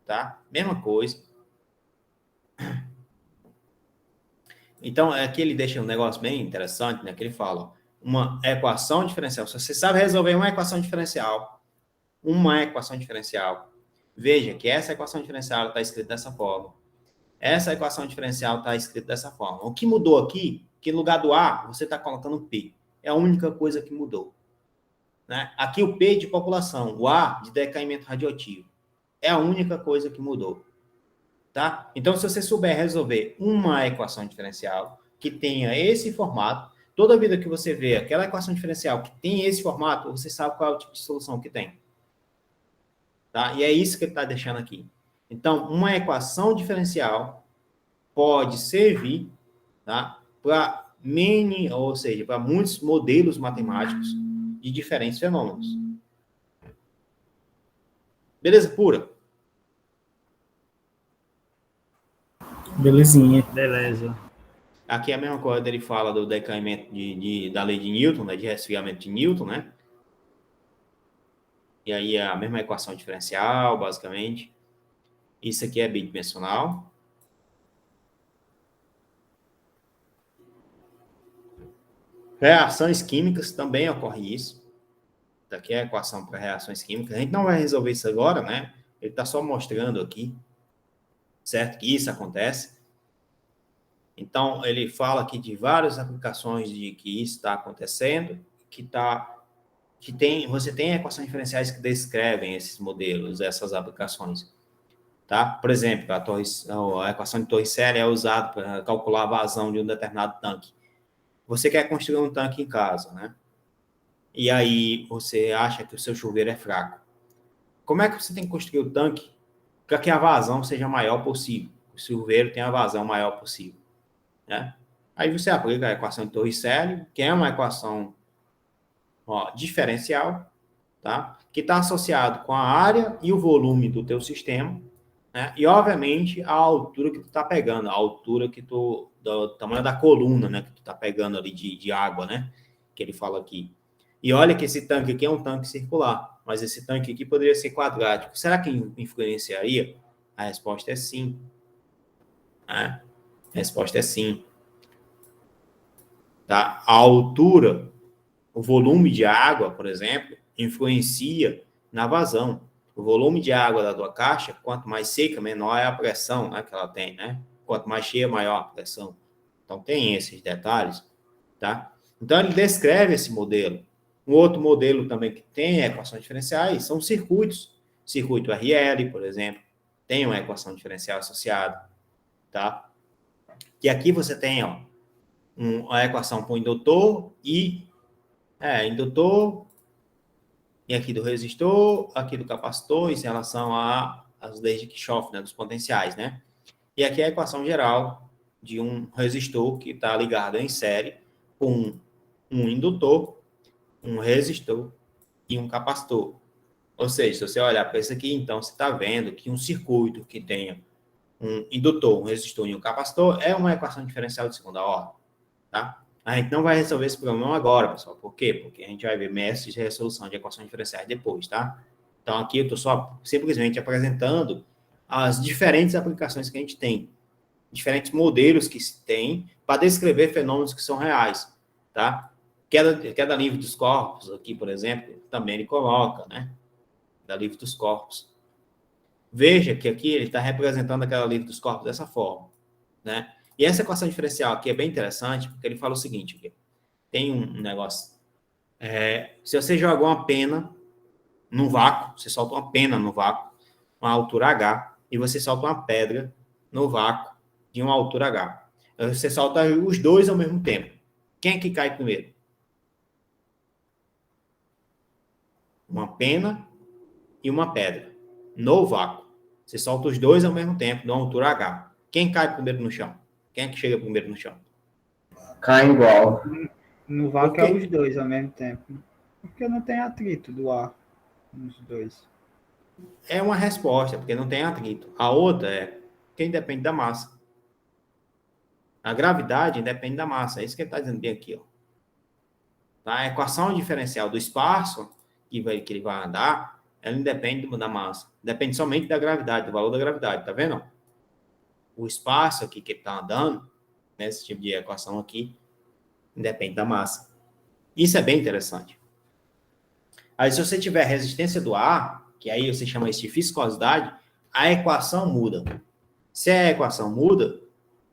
tá? Mesma coisa. Então, aqui ele deixa um negócio bem interessante, né? Que ele fala, ó, uma equação diferencial. Se você sabe resolver uma equação diferencial, veja que essa equação diferencial está escrita dessa forma. Essa equação diferencial está escrita dessa forma. O que mudou aqui, que no lugar do A, você está colocando P. É a única coisa que mudou. Né? Aqui o P de população, o A de decaimento radioativo. É a única coisa que mudou. Tá? Então, se você souber resolver uma equação diferencial que tenha esse formato, toda vida que você vê aquela equação diferencial que tem esse formato, você sabe qual é o tipo de solução que tem. Tá? E é isso que ele está deixando aqui. Então, uma equação diferencial pode servir, tá, para ou seja, para muitos modelos matemáticos de diferentes fenômenos. Beleza pura? Belezinha. Beleza. Aqui é a mesma coisa, ele fala do decaimento da lei de Newton, né, de resfriamento de Newton, né? E aí é a mesma equação diferencial, basicamente. Isso aqui é bidimensional. Reações químicas também ocorre isso. Daqui é a equação para reações químicas. A gente não vai resolver isso agora, né? Ele está só mostrando aqui, certo? Que isso acontece. Então, ele fala aqui de várias aplicações de que isso está acontecendo, você tem equações diferenciais que descrevem esses modelos, essas aplicações. Tá? Por exemplo, a equação de Torricelli é usada para calcular a vazão de um determinado tanque. Você quer construir um tanque em casa, né? E aí você acha que o seu chuveiro é fraco. Como é que você tem que construir o tanque para que a vazão seja a maior possível? O chuveiro tenha a vazão maior possível, né? Aí você aplica a equação de Torricelli, que é uma equação diferencial, tá? Que está associado com a área e o volume do teu sistema, né? E, obviamente, a altura que tu está pegando, a altura do tamanho da coluna, né? Que tu está pegando ali de água, né? Que ele fala aqui. E olha que esse tanque aqui é um tanque circular, mas esse tanque aqui poderia ser quadrático. Será que influenciaria? A resposta é sim. Né? A resposta é sim. Tá? A altura, o volume de água, por exemplo, influencia na vazão. O volume de água da tua caixa, quanto mais seca, menor é a pressão, né, que ela tem, né? Quanto mais cheia, maior a pressão. Então, tem esses detalhes, tá? Então, ele descreve esse modelo. Um outro modelo também que tem equações diferenciais são circuitos. Circuito RL, por exemplo, tem uma equação diferencial associada, tá? E aqui você tem, a equação para o indutor indutor, e aqui do resistor, aqui do capacitor, em relação às leis de Kirchhoff, né, dos potenciais, né? E aqui é a equação geral de um resistor que está ligado em série com um indutor, um resistor e um capacitor. Ou seja, se você olhar para isso aqui, então você está vendo que um circuito que tenha um indutor, um resistor e um capacitor é uma equação diferencial de segunda ordem, tá? A gente não vai resolver esse problema agora, pessoal. Por quê? Porque a gente vai ver métodos de resolução de equações diferenciais depois, tá? Então, aqui eu estou só simplesmente apresentando as diferentes aplicações que a gente tem, diferentes modelos que se tem para descrever fenômenos que são reais, tá? Queda livre dos corpos, aqui, por exemplo, também ele coloca, né? Da livre dos corpos. Veja que aqui ele está representando a queda livre dos corpos dessa forma, né? E essa equação diferencial aqui é bem interessante, porque ele fala o seguinte, aqui, tem um negócio, se você jogar uma pena no vácuo, você solta uma pena no vácuo, uma altura H, e você solta uma pedra no vácuo de uma altura H. Você solta os dois ao mesmo tempo. Quem é que cai primeiro? Uma pena e uma pedra no vácuo. Você solta os dois ao mesmo tempo, numa altura H. Quem cai primeiro no chão? Quem é que chega primeiro no chão? Cai igual. No vácuo é os dois ao mesmo tempo. Porque não tem atrito do ar nos dois. É uma resposta, porque não tem atrito. A outra é quem depende da massa. A gravidade depende da massa. É isso que ele está dizendo bem aqui. Ó. Tá? A equação diferencial do espaço que ele vai andar, ela não depende da massa. Depende somente da gravidade, do valor da gravidade. Tá vendo? O espaço aqui que ele está andando, nesse tipo de equação aqui, depende da massa. Isso é bem interessante. Aí, se você tiver resistência do ar, que aí você chama isso de viscosidade, a equação muda. Se a equação muda,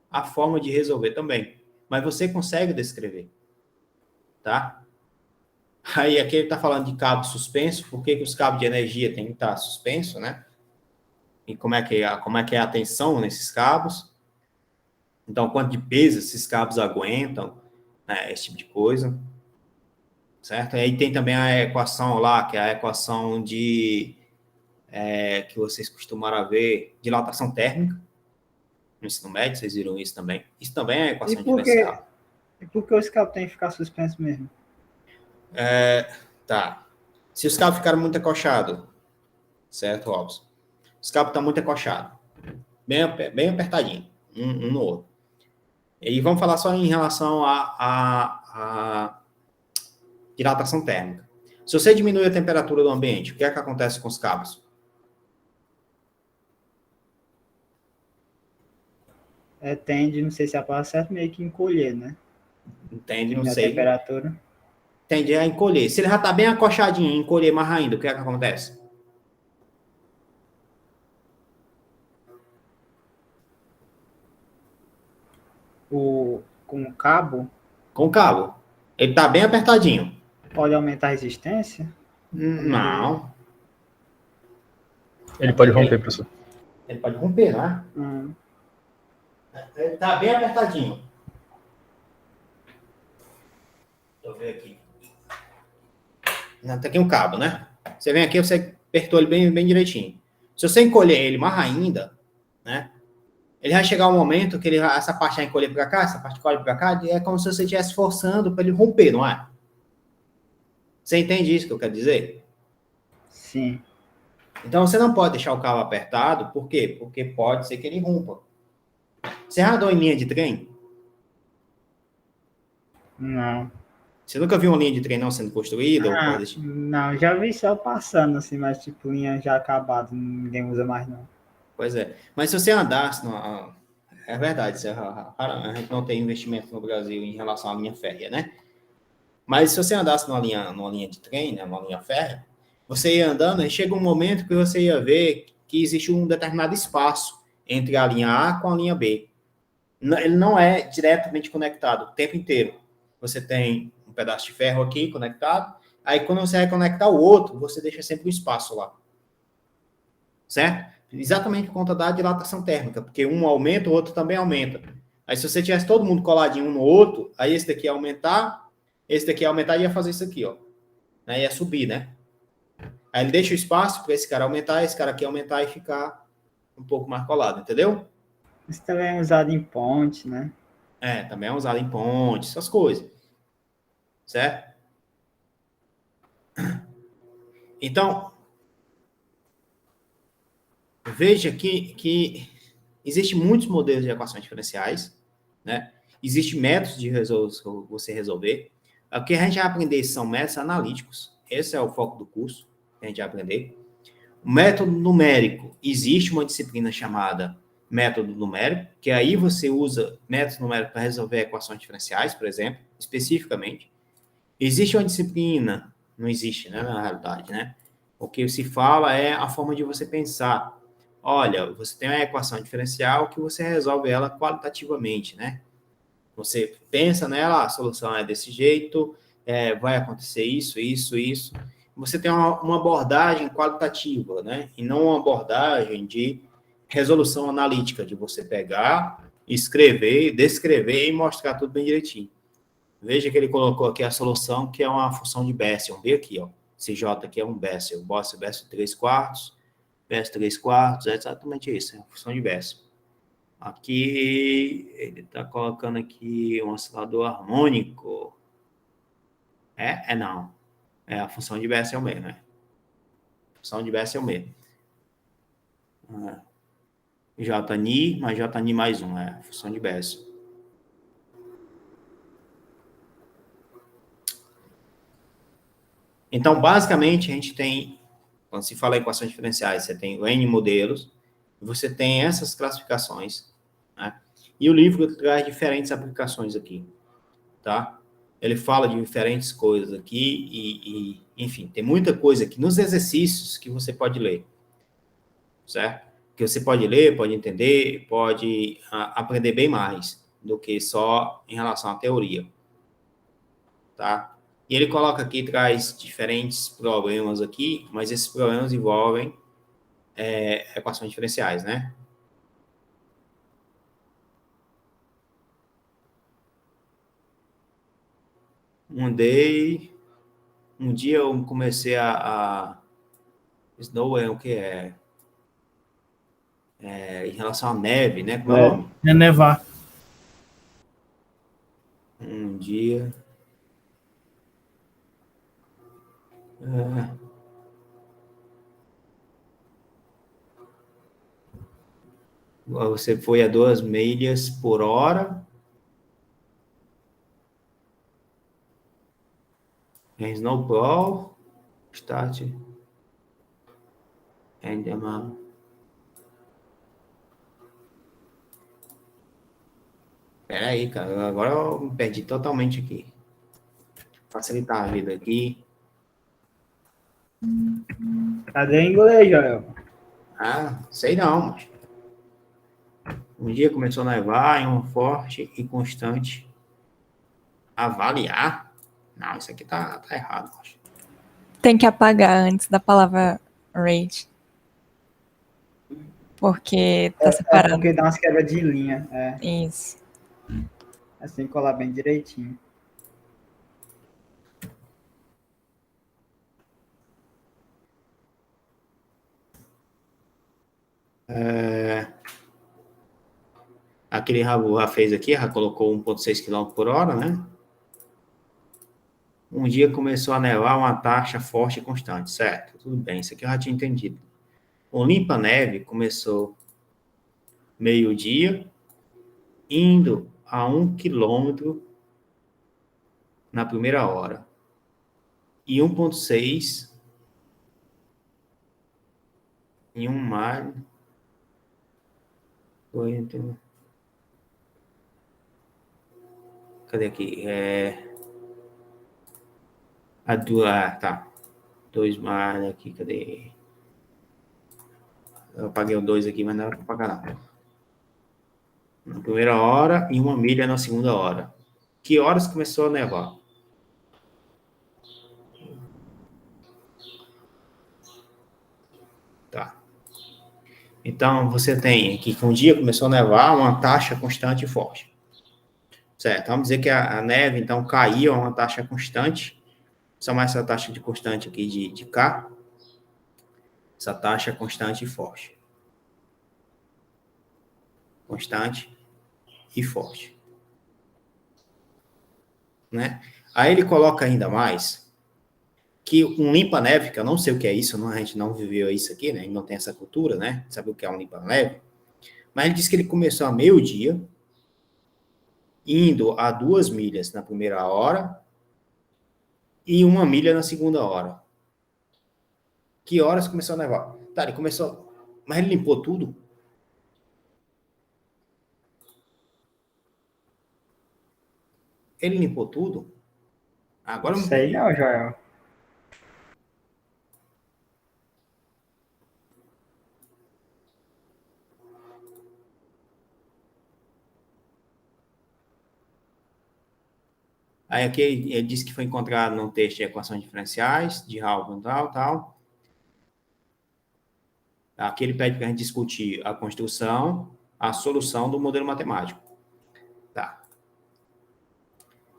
a forma de resolver também. Mas você consegue descrever. Tá? Aí, aqui ele está falando de cabo suspenso. Por que os cabos de energia têm que estar suspensos, né? E como é que é a tensão nesses cabos. Então, quanto de peso esses cabos aguentam, né? Esse tipo de coisa. Certo? E aí tem também a equação lá, que é a equação que vocês costumaram ver, dilatação térmica. No ensino médio, vocês viram isso também. Isso também é equação diferencial. E por que os cabos têm que ficar suspensos mesmo? Tá. Se os cabos ficaram muito acochados, certo, Robson? Os cabos estão muito acochados. Bem apertadinho, um no outro. E vamos falar só em relação a dilatação térmica. Se você diminui a temperatura do ambiente, o que é que acontece com os cabos? Tende, não sei se é a palavra certa, meio que encolher, né? Entende? Não Na sei. temperatura. Tende a encolher. Se ele já está bem acochadinho, encolher mais ainda, o que é que acontece? Com o cabo, Com o cabo. Ele está bem apertadinho. pode aumentar a resistência? Não. Ele pode romper, professor. Ele pode romper, não é? Ele está bem apertadinho. Deixa eu ver aqui. Não, tá aqui um cabo, né? Você vem aqui, você apertou ele bem direitinho. Se você encolher ele mais ainda, né? Ele vai chegar um momento que essa parte vai encolher para cá, essa parte encolhe para cá, e é como se você estivesse forçando para ele romper, não é? Você entende isso que eu quero dizer? Sim. Então, você não pode deixar o cabo apertado, por quê? Porque pode ser que ele rompa. Você já andou em linha de trem? Não. Você nunca viu uma linha de trem não sendo construída? Ou coisa assim? Não, já vi só passando, assim, mas tipo, linha já acabada, ninguém usa mais, não. Pois é. Mas se você andasse... É verdade, a gente não tem investimento no Brasil em relação à linha férrea, né? Mas se você andasse numa linha de trem, né, numa linha férrea, você ia andando e chega um momento que você ia ver que existe um determinado espaço entre a linha A com a linha B. Ele não é diretamente conectado o tempo inteiro. Você tem um pedaço de ferro aqui conectado, aí quando você vai conectar o outro, você deixa sempre um espaço lá. Certo? Exatamente por conta da dilatação térmica, porque um aumenta, o outro também aumenta. Aí se você tivesse todo mundo coladinho um no outro, aí esse daqui ia aumentar, esse daqui ia aumentar e ia fazer isso aqui, ó. Aí ia subir, né? Aí ele deixa o espaço para esse cara aumentar, esse cara aqui aumentar e ficar um pouco mais colado, entendeu? Isso também é usado em ponte, né? Também é usado em pontes, essas coisas. Certo? Então, veja que existem muitos modelos de equações diferenciais, né? Existem métodos de você resolver. O que a gente vai aprender são métodos analíticos. Esse é o foco do curso, que a gente vai aprender. O método numérico. Existe uma disciplina chamada método numérico, que aí você usa método numérico para resolver equações diferenciais, por exemplo, especificamente. Existe uma disciplina, não existe, né, na realidade, né? O que se fala é a forma de você pensar. Olha, você tem uma equação diferencial que você resolve ela qualitativamente, né? Você pensa nela, a solução é desse jeito, vai acontecer isso, isso, isso. Você tem uma abordagem qualitativa, né? E não uma abordagem de resolução analítica, de você pegar, escrever, descrever e mostrar tudo bem direitinho. Veja que ele colocou aqui a solução, que é uma função de Bessel. Vê aqui, ó. CJ aqui é um Bessel. Bessel 3/4, Bessel 3/4, é exatamente isso, é a função de Bessel. Aqui, ele está colocando aqui um oscilador harmônico. Não. É a função de Bessel mesmo, né? Função de Bessel mesmo. Jni, mais Jni mais 1, é a função de Bessel. Então, basicamente, a gente tem, quando se fala em equações diferenciais, você tem N modelos, você tem essas classificações, né? E o livro traz diferentes aplicações aqui, tá? Ele fala de diferentes coisas aqui enfim, tem muita coisa aqui nos exercícios que você pode ler, certo? Que você pode ler, pode entender, pode aprender bem mais do que só em relação à teoria, tá? E ele coloca aqui, traz diferentes problemas aqui, mas esses problemas envolvem equações diferenciais, né? Um dia eu comecei Snow é o que é? Em relação à neve, né? Como é o nome? É nevar. Um dia... Você foi a 2 milhas por hora. Snowball. Start. And Pera aí, cara. Agora eu me perdi totalmente aqui. Facilitar a vida aqui. Cadê em inglês, Joel? Sei não, mas... Um dia começou a nevar em uma forte e constante. Avaliar? Não, isso aqui tá errado, acho. Tem que apagar antes da palavra rate. Porque tá separado. Porque dá umas quebras de linha. Isso. Assim, colar bem direitinho. Aquele Rabu já fez aqui, já colocou 1,6 km por hora, né? Um dia começou a nevar uma taxa forte e constante, certo? Tudo bem, isso aqui eu já tinha entendido. O limpa-neve começou meio-dia, indo a 1 km na primeira hora. E 1,6 em 1 mar. Cadê aqui? Tá. 2 mar aqui, cadê? Eu apaguei o 2 aqui, mas não era para apagar não. Na primeira hora e 1 milha na segunda hora. Que horas começou a nevar? Tá. Então, você tem aqui que um dia começou a nevar uma taxa constante e forte. Certo, vamos dizer que a neve, então, caía a uma taxa constante. Somar essa taxa de constante aqui de K. Essa taxa constante e forte. Constante e forte. Né? Aí ele coloca ainda mais que um limpa-neve, que eu não sei o que é isso, a gente não viveu isso aqui, né? Não tem essa cultura, né? Sabe o que é um limpa-neve? Mas ele diz que ele começou a meio-dia indo a 2 milhas na primeira hora e 1 milha na segunda hora. Que horas começou a nevar? Tá, ele começou... Mas ele limpou tudo? Ele limpou tudo? Agora eu me Sei perdi. não, Joel. Aí aqui ele disse que foi encontrado num texto de equações diferenciais, de Haugen, tal. Aqui ele pede para a gente discutir a construção, a solução do modelo matemático. Tá.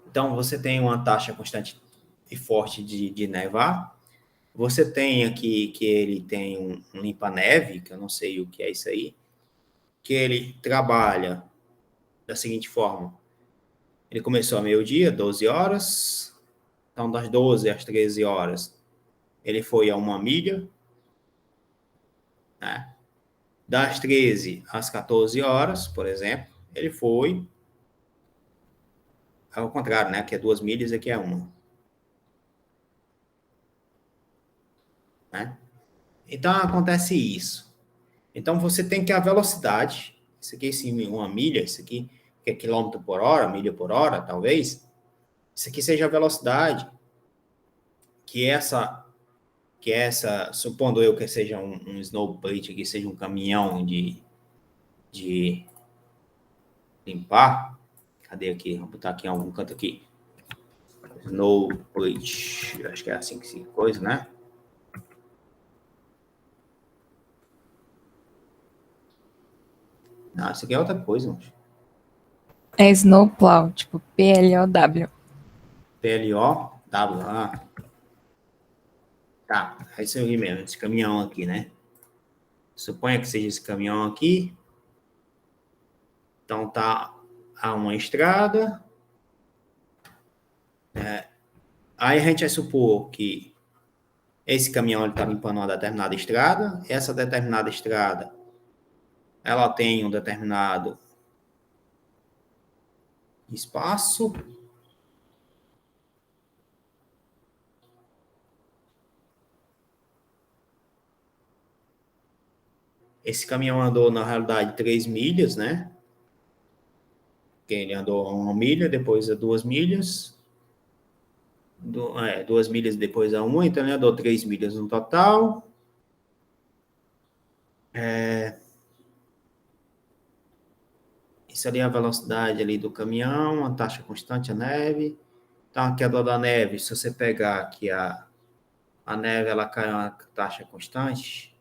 Então, você tem uma taxa constante e forte de nevar. Você tem aqui que ele tem um limpa-neve, que eu não sei o que é isso aí, que ele trabalha da seguinte forma. Ele começou a meio-dia, 12 horas. Então, das 12 às 13 horas, ele foi a 1 milha. Né? Das 13 às 14 horas, por exemplo, ele foi ao contrário, né? Aqui é 2 milhas, aqui é 1. Né? Então, acontece isso. Então, você tem que a velocidade, isso aqui sim, 1 milha, isso aqui que é quilômetro por hora, milha por hora, talvez, isso aqui seja a velocidade que essa, supondo eu que seja um snowplate aqui, seja um caminhão de limpar, cadê aqui? Vou botar aqui em algum canto aqui. Snowplate, acho que é assim que se coisa, né? Não, isso aqui é outra coisa, mano. É snowplow, tipo PLOW. PLOW, tá, é isso aí mesmo, esse caminhão aqui, né? Suponha que seja esse caminhão aqui. Então, tá a uma estrada. Aí a gente vai supor que esse caminhão está limpando uma determinada estrada. Essa determinada estrada, ela tem um determinado espaço. Esse caminhão andou, na realidade, 3 milhas, né? Porque ele andou 1 milha, depois a 2 milhas. 2 milhas depois a 1, então ele andou 3 milhas no total. Isso ali é a velocidade ali do caminhão, a taxa constante, a neve. Então, a queda da neve, se você pegar aqui a neve, ela cai a uma taxa constante.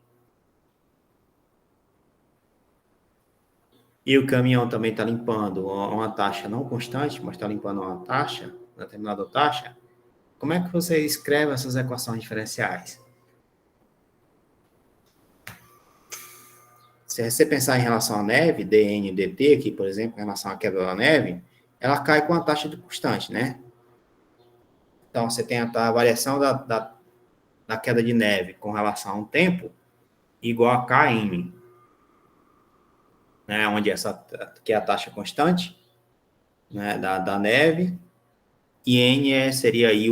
E o caminhão também está limpando uma taxa não constante, mas está limpando uma taxa, uma determinada taxa. Como é que você escreve essas equações diferenciais? Se você pensar em relação à neve, dN e dt, aqui, por exemplo, em relação à queda da neve, ela cai com a taxa de constante, né? Então, você tem a variação da queda de neve com relação a um tempo igual a Km, né? Onde que é a taxa constante, né? da neve, e N seria aí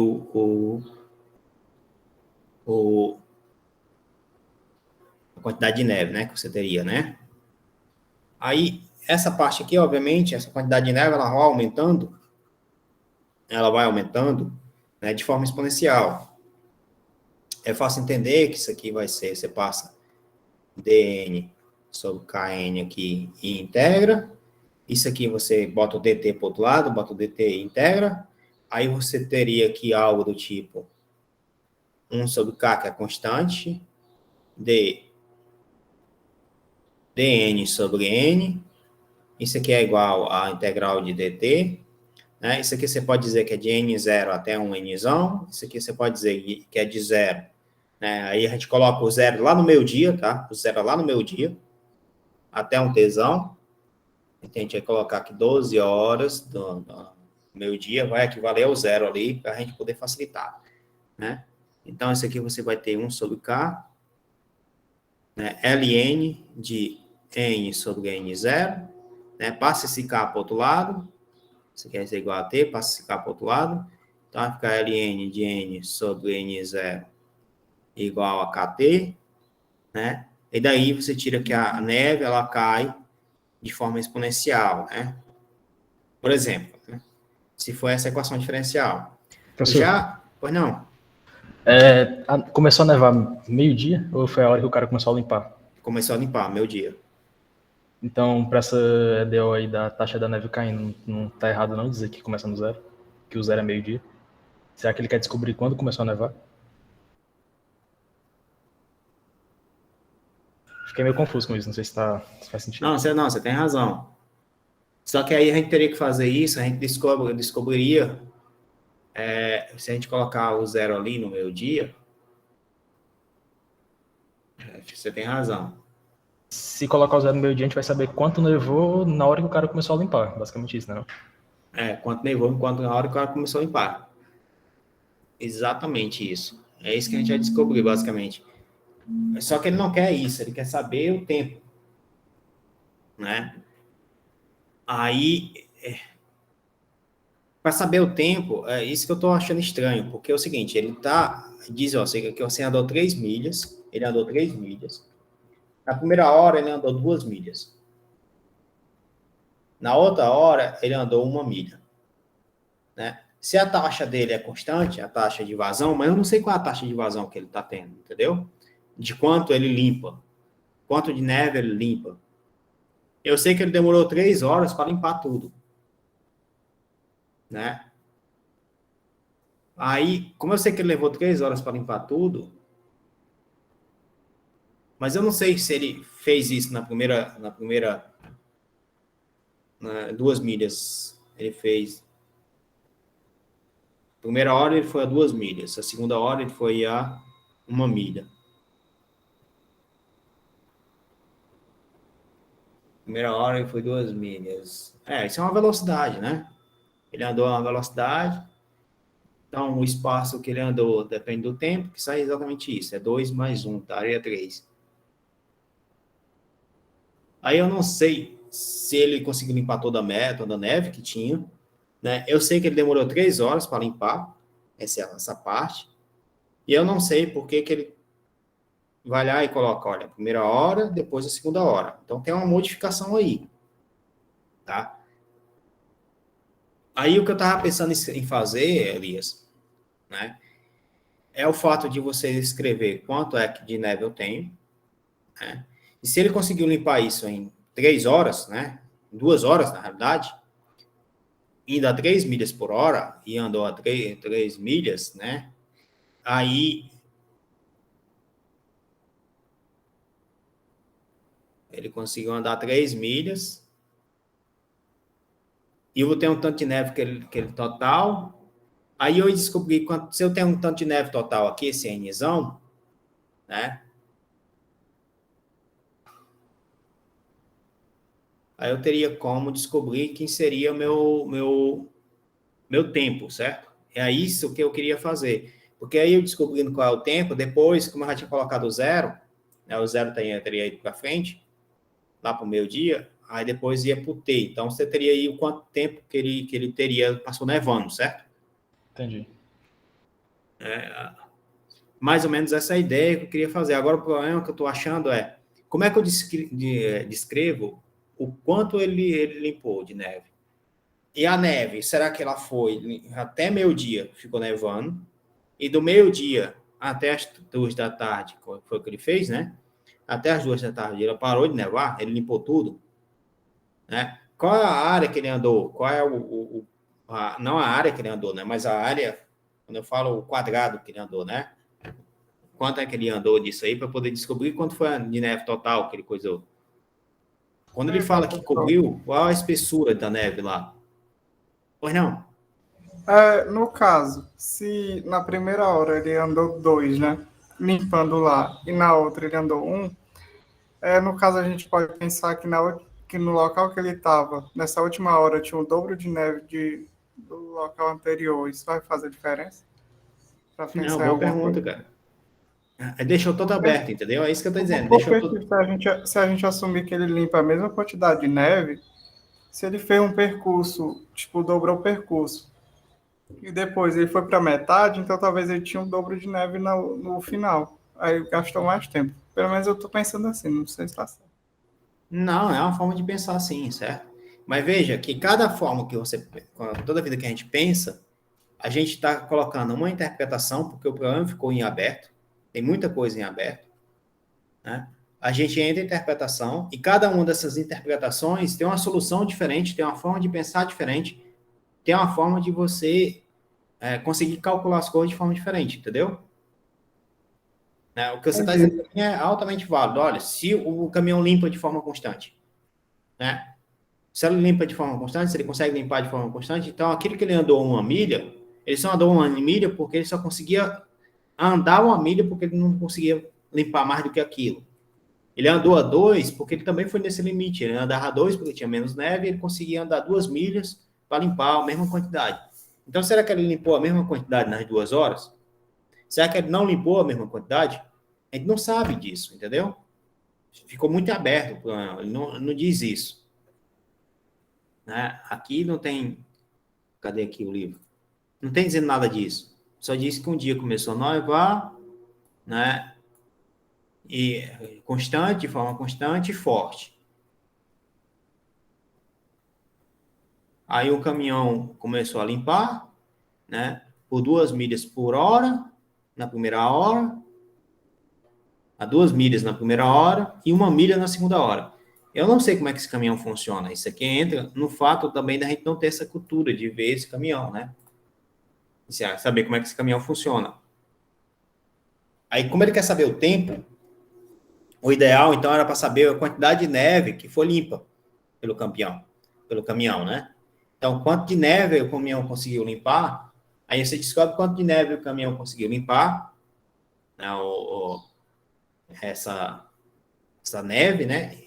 a quantidade de neve, né? Que você teria, né? Aí, essa parte aqui, obviamente, essa quantidade de neve, ela vai aumentando, né? De forma exponencial. É fácil entender que isso aqui vai ser, você passa dN sobre Kn aqui e integra. Isso aqui você bota o dt para o outro lado, bota o dt e integra. Aí você teria aqui algo do tipo 1 sobre k, que é constante, dn sobre n. Isso aqui é igual à integral de dt. Né? Isso aqui você pode dizer que é de n0 até um nzão. Isso aqui você pode dizer que é de 0. Né? Aí a gente coloca o 0 lá no meio-dia, tá? O 0 lá no meio-dia, até um tzão. Então, a gente vai colocar aqui 12 horas do meio-dia, vai equivaler ao 0 ali, para a gente poder facilitar. Né? Então, isso aqui você vai ter 1 sobre k, né? ln de n sobre n0, né? Passa esse k para o outro lado, Você quer ser igual a T, para ficar para o outro lado. Então, vai ficar Ln de N sobre N0 igual a KT, né? E daí você tira que a neve, ela cai de forma exponencial, né? Por exemplo, né? Se for essa equação diferencial. Professor, Pois não. Começou a nevar meio-dia ou foi a hora que o cara começou a limpar? Começou a limpar, meu dia. Então, para essa EDO aí da taxa da neve caindo, não tá errado não dizer que começa no zero? Que o zero é meio-dia? Será que ele quer descobrir quando começou a nevar? Fiquei meio confuso com isso, não sei se faz sentido. Não, você tem razão. Só que aí a gente teria que fazer isso, a gente descobriria, se a gente colocar o zero ali no meio-dia, você tem razão. Se colocar o zero no meio-dia, a gente vai saber quanto nevou na hora que o cara começou a limpar. Basicamente isso, né? Não? Quanto nevou, na hora que o cara começou a limpar. Exatamente isso. É isso que a gente vai descobrir, basicamente. Só que ele não quer isso, ele quer saber o tempo. Né? Aí, para saber o tempo, é isso que eu estou achando estranho, porque é o seguinte, ele diz, que você andou 3 milhas, ele andou 3 milhas, na primeira hora ele andou 2 milhas, na outra hora ele andou 1 milha, né? Se a taxa dele é constante, a taxa de vazão, mas eu não sei qual é a taxa de vazão que ele está tendo, entendeu? De quanto ele limpa, quanto de neve ele limpa. Eu sei que ele demorou 3 horas para limpar tudo. Né? Aí, como eu sei que ele levou 3 horas para limpar tudo, mas eu não sei se ele fez isso na primeira 2 milhas. Ele fez. A primeira hora ele foi a 2 milhas. A segunda hora ele foi a 1 milha. Primeira hora ele foi 2 milhas. Isso é uma velocidade, né? Ele andou a uma velocidade. Então, o espaço que ele andou depende do tempo, que sai exatamente isso. É 2 mais 1, daria 3. Aí eu não sei se ele conseguiu limpar toda a neve que tinha. Né? Eu sei que ele demorou 3 horas para limpar essa parte. E eu não sei por que ele vai lá e coloca, olha, a primeira hora, depois a segunda hora. Então, tem uma modificação aí. Tá? Aí, o que eu estava pensando em fazer, Elias, né, é o fato de você escrever quanto é de neve eu tenho, né? E se ele conseguiu limpar isso em 3 horas, né, 2 horas, na realidade, indo a 3 milhas por hora, e andou a 3 milhas, né, aí ele conseguiu andar 3 milhas, e eu vou ter um tanto de neve que ele total. Aí eu descobri, se eu tenho um tanto de neve total aqui, esse Nzão, né? Aí eu teria como descobrir quem seria meu tempo, certo? É isso que eu queria fazer. Porque aí eu descobrindo qual é o tempo, depois, como eu já tinha colocado o zero, né, o zero teria ido para frente, lá para o meio-dia, aí depois ia para o T. Então, você teria aí o quanto tempo que ele teria, passou nevando, certo? Entendi. Mais ou menos essa ideia que eu queria fazer. Agora, o problema que eu estou achando é, como é que eu descrevo o quanto ele limpou de neve? E a neve, será que ela foi até meio-dia, ficou nevando, e do meio-dia até as 2 da tarde, foi o que ele fez, né? Até as 2 da tarde, ele parou de nevar, ele limpou tudo, né? Qual é a área que ele andou? Qual é não a área que ele andou, né? Mas a área, quando eu falo o quadrado que ele andou, né? Quanto é que ele andou disso aí, para poder descobrir quanto foi a de neve total que ele coisou. Quando ele fala que cobriu, qual a espessura da neve lá? Pois não? No caso, se na primeira hora ele andou 2, né? Limpando lá, e na outra ele andou 1, no caso a gente pode pensar que no local que ele estava, nessa última hora, tinha o dobro de neve do local anterior. Isso vai fazer diferença? Não, boa pergunta, cara. Deixou todo aberto, entendeu? É isso que eu estou dizendo. Deixou tudo... Se a gente assumir que ele limpa a mesma quantidade de neve, Se ele fez um percurso, tipo, dobrou o percurso, e depois ele foi para metade, então talvez ele tinha um dobro de neve no final. Aí gastou mais tempo. Pelo menos eu tô pensando assim, não sei se tá certo. Não, é uma forma de pensar assim, certo? Mas veja que cada forma que você, toda vida que a gente pensa, a gente está colocando uma interpretação, porque o problema ficou em aberto, tem muita coisa em aberto, né? A gente entra em interpretação e cada uma dessas interpretações tem uma solução diferente, tem uma forma de pensar diferente, tem uma forma de você conseguir calcular as coisas de forma diferente, entendeu? Né? O que você está dizendo para mim é altamente válido. Olha, se o caminhão limpa de forma constante, né? Se ele limpa de forma constante, se ele consegue limpar de forma constante, então aquilo que ele andou 1 milha, ele só andou 1 milha porque ele só conseguia andar 1 milha porque ele não conseguia limpar mais do que aquilo. Ele andou a 2 porque ele também foi nesse limite. Ele andava a 2 porque tinha menos neve e ele conseguia andar 2 milhas para limpar a mesma quantidade. Então, será que ele limpou a mesma quantidade nas 2 horas? Será que ele não limpou a mesma quantidade? A gente não sabe disso, entendeu? Ficou muito aberto. Ele não diz isso. Né? Aqui não tem... Cadê aqui o livro? Não tem dizendo nada disso. Só diz que um dia começou a nevar, né? E constante, de forma constante e forte. Aí o caminhão começou a limpar, né? Por 2 milhas por hora, na primeira hora, a 2 milhas na primeira hora e 1 milha na segunda hora. Eu não sei como é que esse caminhão funciona. Isso aqui entra no fato também da gente não ter essa cultura de ver esse caminhão, né? Saber como é que esse caminhão funciona. Aí, como ele quer saber o tempo, o ideal, então, era para saber a quantidade de neve que foi limpa pelo caminhão, né? Então, quanto de neve o caminhão conseguiu limpar, aí você descobre quanto de neve o caminhão conseguiu limpar, né, essa neve, né?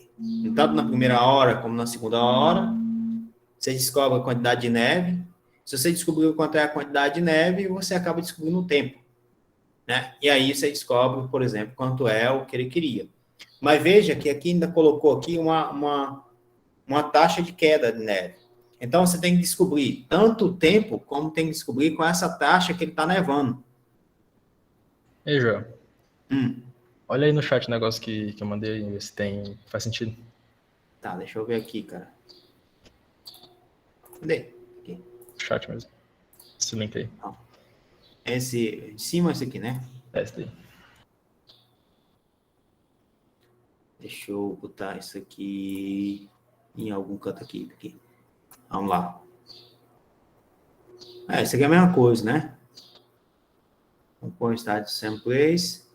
Tanto na primeira hora como na segunda hora, você descobre a quantidade de neve. Se você descobriu quanto é a quantidade de neve, você acaba descobrindo o tempo, né? E aí você descobre, por exemplo, quanto é o que ele queria. Mas veja que aqui ainda colocou aqui uma taxa de queda de neve. Então, você tem que descobrir tanto o tempo, como tem que descobrir com essa taxa que ele está nevando. Ei, Joel. Hum. Olha aí no chat o negócio que eu mandei, ver se faz sentido. Tá, deixa eu ver aqui, cara. Cadê? Aqui. Chat mesmo. Esse link aí. Não. Esse, de cima, esse aqui, né? Esse daí. Deixa eu botar isso aqui em algum canto aqui. Vamos lá. Isso aqui é a mesma coisa, né? Compõe start same place.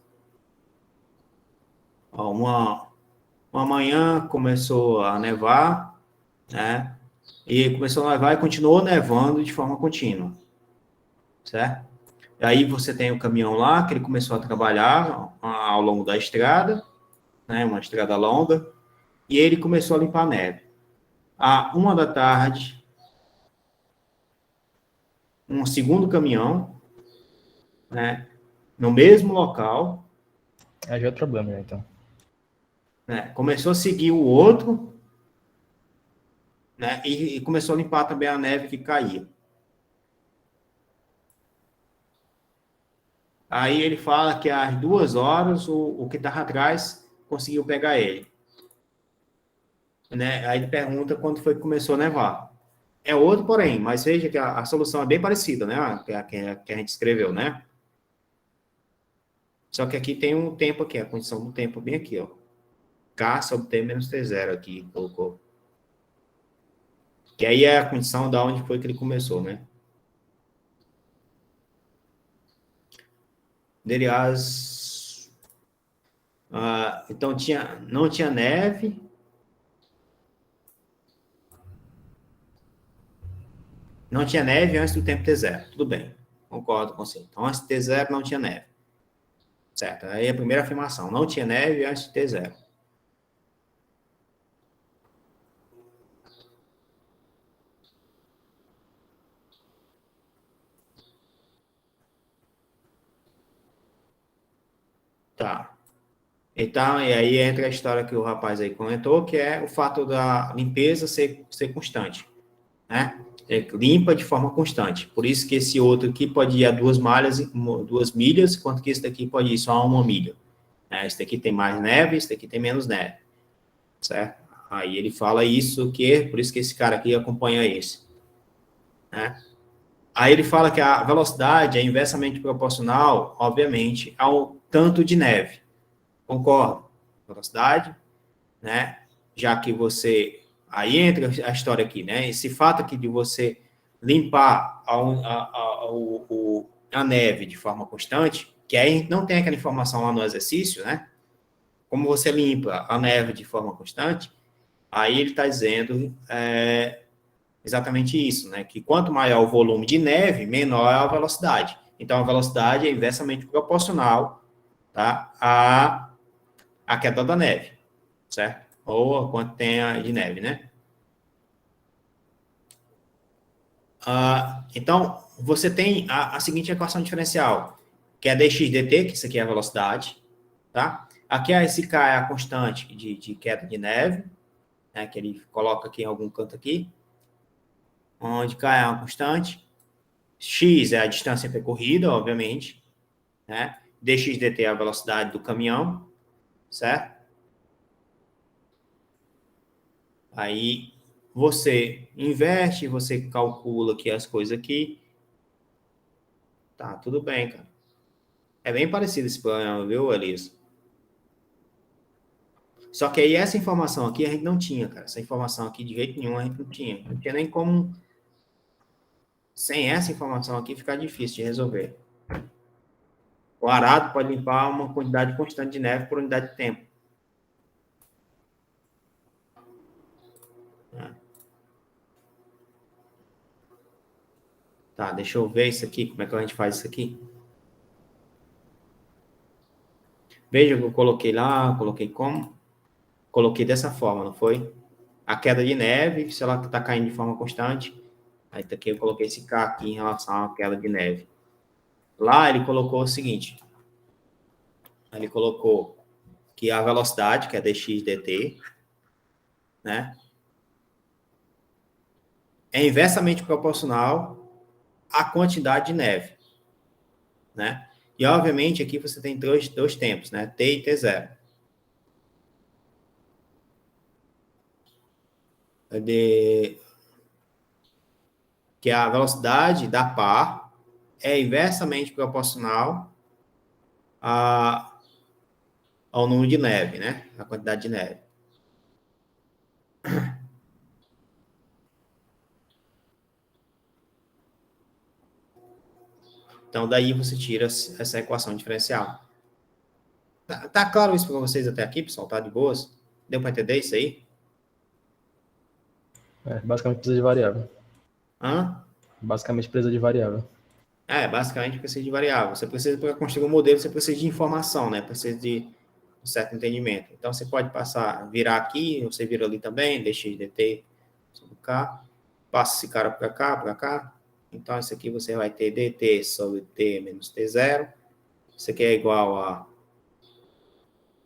Ó, uma manhã começou a nevar, né? E começou a nevar e continuou nevando de forma contínua, certo? E aí você tem o caminhão lá, que ele começou a trabalhar ao longo da estrada, né? Uma estrada longa, e ele começou a limpar a neve. À 1 da tarde, um segundo caminhão, né? No mesmo local, Aí já é problema, já, então. né? Começou a seguir o outro, né? E começou a limpar também a neve que caía. Aí ele fala que às 2 horas o que estava atrás conseguiu pegar ele. Né? Aí ele pergunta quando foi que começou a nevar. É outro, porém, mas veja que a solução é bem parecida, né? Que a gente escreveu, né? Só que aqui tem um tempo aqui, a condição do tempo bem aqui, ó. K sobre T menos T0 aqui, colocou. Que aí é a condição da onde foi que ele começou, né? Aliás, então não tinha neve. Não tinha neve antes do tempo T0. Tudo bem, concordo com você. Então, antes do T0 não tinha neve. Certo, aí a primeira afirmação. Não tinha neve antes do T0. Tá. Então, e aí entra a história que o rapaz aí comentou, que é o fato da limpeza ser constante, né? Limpa de forma constante. Por isso que esse outro aqui pode ir a 2 milhas, enquanto que esse daqui pode ir só a 1 milha. Esse daqui tem mais neve, esse daqui tem menos neve, certo? Aí ele fala isso, por isso que esse cara aqui acompanha esse, né? Aí ele fala que a velocidade é inversamente proporcional, obviamente, ao tanto de neve. Concordo. Velocidade, né? Já que você... Aí entra a história aqui, né? Esse fato aqui de você limpar a neve de forma constante, que aí não tem aquela informação lá no exercício, né? Como você limpa a neve de forma constante, aí ele está dizendo exatamente isso, né? Que quanto maior o volume de neve, menor é a velocidade. Então, a velocidade é inversamente proporcional, tá? A queda da neve, certo? Ou a quanto tem de neve, né? Então, você tem a seguinte equação diferencial, que é dx/dt, que isso aqui é a velocidade, tá? Aqui a SK é a constante de queda de neve, né, que ele coloca aqui em algum canto aqui, onde K é uma constante, x é a distância percorrida, obviamente, né? dx/dt é a velocidade do caminhão, certo? Aí você inverte, você calcula aqui as coisas aqui. Tá, tudo bem, cara. É bem parecido esse problema, viu, Elias? Só que aí essa informação aqui a gente não tinha, cara. Essa informação aqui de jeito nenhum a gente não tinha. Não tinha nem como... Sem essa informação aqui ficar difícil de resolver. O arado pode limpar uma quantidade constante de neve por unidade de tempo. Tá, deixa eu ver isso aqui. Como é que a gente faz isso aqui? Veja que eu coloquei lá, coloquei como? Coloquei dessa forma, não foi? A queda de neve, se ela está caindo de forma constante, aí aqui eu coloquei esse K aqui em relação à queda de neve. Lá ele colocou o seguinte, ele colocou que a velocidade, que é dx/dt, né, é inversamente proporcional à quantidade de neve, né? E, obviamente, aqui você tem dois tempos, né? T e T0. Que a velocidade da par é inversamente proporcional ao número de neve, né? A quantidade de neve. Então, daí você tira essa equação diferencial. Tá claro isso para vocês até aqui, pessoal? Tá de boas? Deu para entender isso aí? Basicamente precisa de variável. Hã? Basicamente precisa de variável. Basicamente precisa de variável. Você precisa, para construir um modelo, você precisa de informação, né? Precisa de um certo entendimento. Então, você pode virar aqui, você vira ali também, dx/dt sobre K, passa esse cara para cá. Então, isso aqui você vai ter dt sobre t menos t0. Isso aqui é igual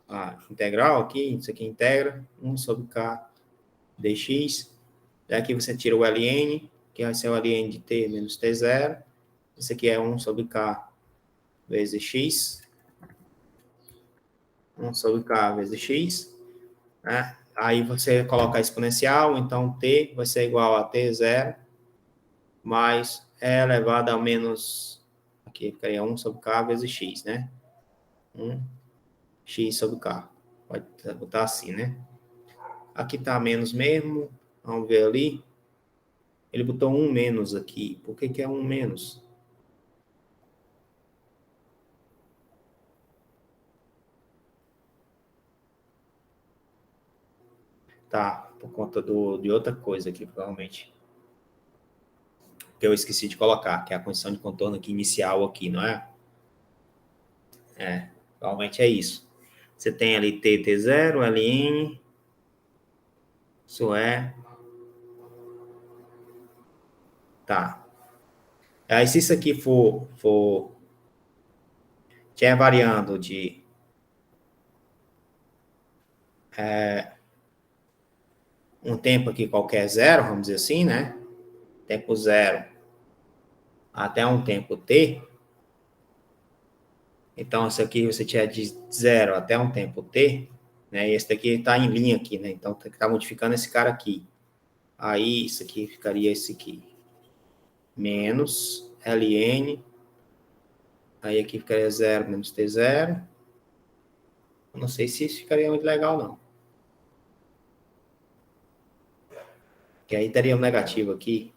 a integral aqui, isso aqui integra, 1 sobre k dx. Daqui você tira o ln, que vai ser o ln de t menos t0. Isso aqui é 1 sobre k vezes x. 1 sobre k vezes x. Né? Aí você coloca a exponencial, então t vai ser igual a t0 mais e elevado a menos... Aqui ficaria 1 sobre k vezes x, né? 1 x sobre k. Pode botar assim, né? Aqui tá menos mesmo. Vamos ver ali. Ele botou 1 menos aqui. Por que é 1 menos? Tá, por conta de outra coisa aqui, provavelmente. Que eu esqueci de colocar, que é a condição de contorno aqui inicial aqui, não é? Provavelmente é isso. Você tem ali t, t0, ln... Isso é... Tá. Aí, se isso aqui for tiver variando de um tempo aqui qualquer zero, vamos dizer assim, né? Tempo zero até um tempo t. Então, isso aqui você tinha de zero até um tempo t, né? E esse daqui está em linha aqui, né? Então, está modificando esse cara aqui. Aí, isso aqui ficaria esse aqui. Menos ln. Aí aqui ficaria 0 menos t0. Eu não sei se isso ficaria muito legal, não. Que aí teria um negativo aqui.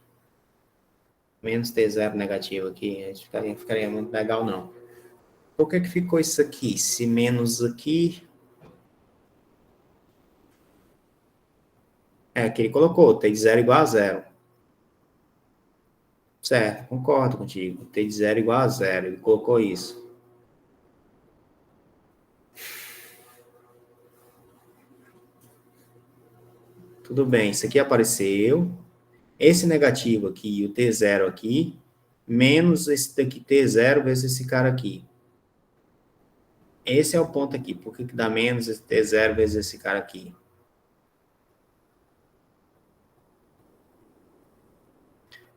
Menos t0 negativo aqui. Ficaria muito legal, não. Por que ficou isso aqui? Se menos aqui... que ele colocou. T de 0 igual a 0. Certo, concordo contigo. T de 0 igual a 0. Ele colocou isso. Tudo bem, isso aqui apareceu. Esse negativo aqui e o T0 aqui, menos esse daqui T0 vezes esse cara aqui. Esse é o ponto aqui. Por que dá menos esse T0 vezes esse cara aqui?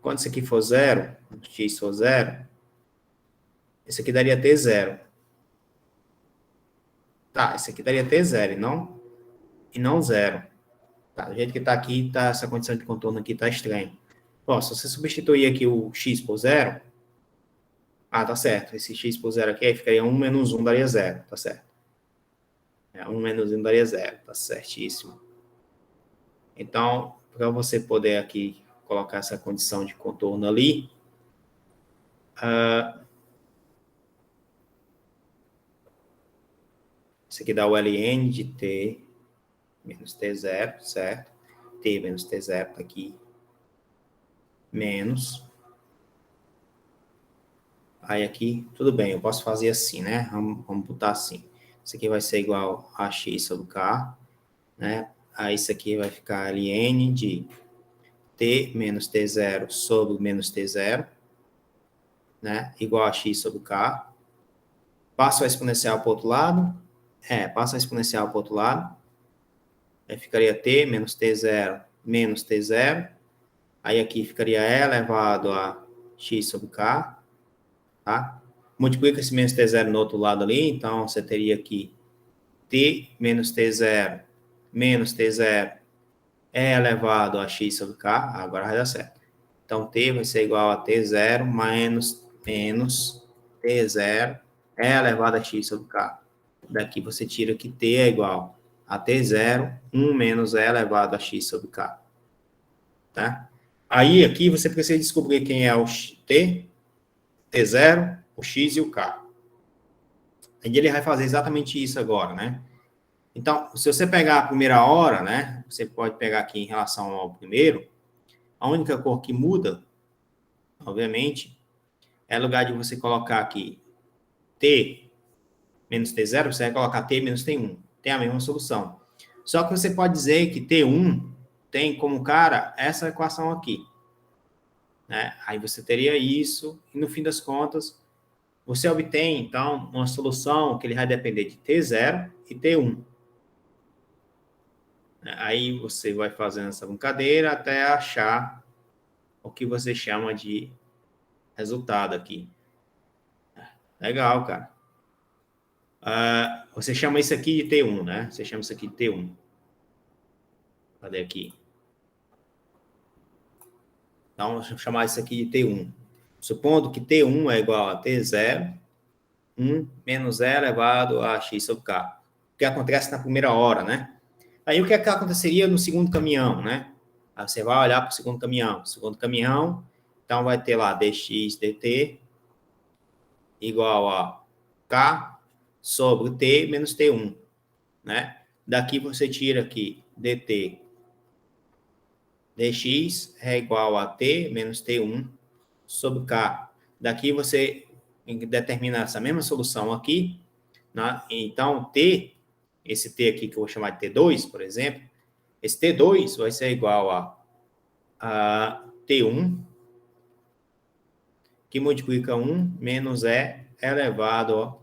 Quando isso aqui for 0, x for 0, esse aqui daria T0. Tá, esse aqui daria T0 e não 0. Tá, do jeito que está aqui, tá, essa condição de contorno aqui está estranha. Ó, se você substituir aqui o x por 0, tá certo. Esse x por 0 aqui, aí ficaria 1 menos 1 daria 0, tá certo. 1 menos 1 daria 0, tá certíssimo. Então, para você poder aqui colocar essa condição de contorno ali, isso aqui dá o ln de t menos t0, certo? T menos t0 tá aqui. Menos. Aí aqui, tudo bem, eu posso fazer assim, né? Vamos botar assim. Isso aqui vai ser igual a x sobre k, né? Aí isso aqui vai ficar ln de t menos t0 sobre menos t0, né? Igual a x sobre k. Passa o exponencial para o outro lado. Passa o exponencial para o outro lado. Aí ficaria t menos t0 menos t0. Aí aqui ficaria e elevado a x sobre k. Tá? Multiplica esse menos t0 no outro lado ali. Então, você teria aqui t menos t0 menos t0 é elevado a x sobre k. Agora vai dar certo. Então, t vai ser igual a t0 menos t0 é elevado a x sobre k. Daqui você tira que t é igual a t0, 1 menos e elevado a x sobre k. Tá? Aí, aqui, você precisa descobrir quem é o t, t0, o x e o k. Aí ele vai fazer exatamente isso agora, né? Então, se você pegar a primeira hora, né? Você pode pegar aqui em relação ao primeiro, a única cor que muda, obviamente, é o lugar de você colocar aqui t menos t0, você vai colocar t menos t1. Tem a mesma solução. Só que você pode dizer que t1 tem como cara essa equação aqui. Né? Aí você teria isso, e no fim das contas, você obtém, então, uma solução que ele vai depender de t0 e t1. Aí você vai fazendo essa brincadeira até achar o que você chama de resultado aqui. Legal, cara. Você chama isso aqui de T1, né? Você chama isso aqui de T1. Cadê aqui? Então, vamos chamar isso aqui de T1. Supondo que T1 é igual a T0, 1 menos E elevado a x sobre k. O que acontece na primeira hora, né? Aí, o que aconteceria no segundo caminhão, né? Aí você vai olhar para o segundo caminhão. Segundo caminhão, então vai ter lá dx dt igual a k sobre t menos t1, né? Daqui você tira aqui dt dx é igual a t menos t1 sobre k. Daqui você determina essa mesma solução aqui, né? Então, t, esse t aqui que eu vou chamar de t2, por exemplo, esse t2 vai ser igual a t1, que multiplica 1 menos e elevado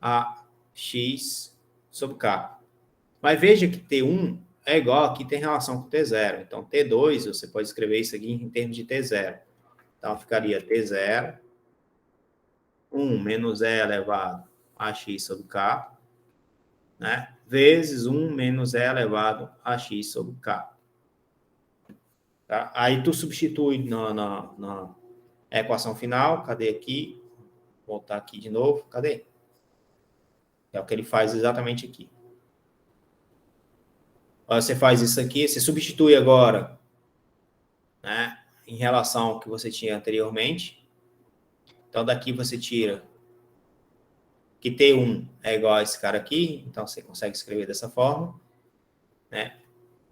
a x sobre k. Mas veja que T1 é igual, aqui tem relação com T0. Então, T2, você pode escrever isso aqui em termos de T0. Então, ficaria T0, 1 menos E elevado a x sobre K, né? Vezes 1 menos E elevado a x sobre K. Tá? Aí, tu substitui na equação final. Cadê aqui? Vou voltar aqui de novo. Cadê? É o que ele faz exatamente aqui. Você faz isso aqui, você substitui agora, né, em relação ao que você tinha anteriormente. Então, daqui você tira que T1 é igual a esse cara aqui, então você consegue escrever dessa forma, né?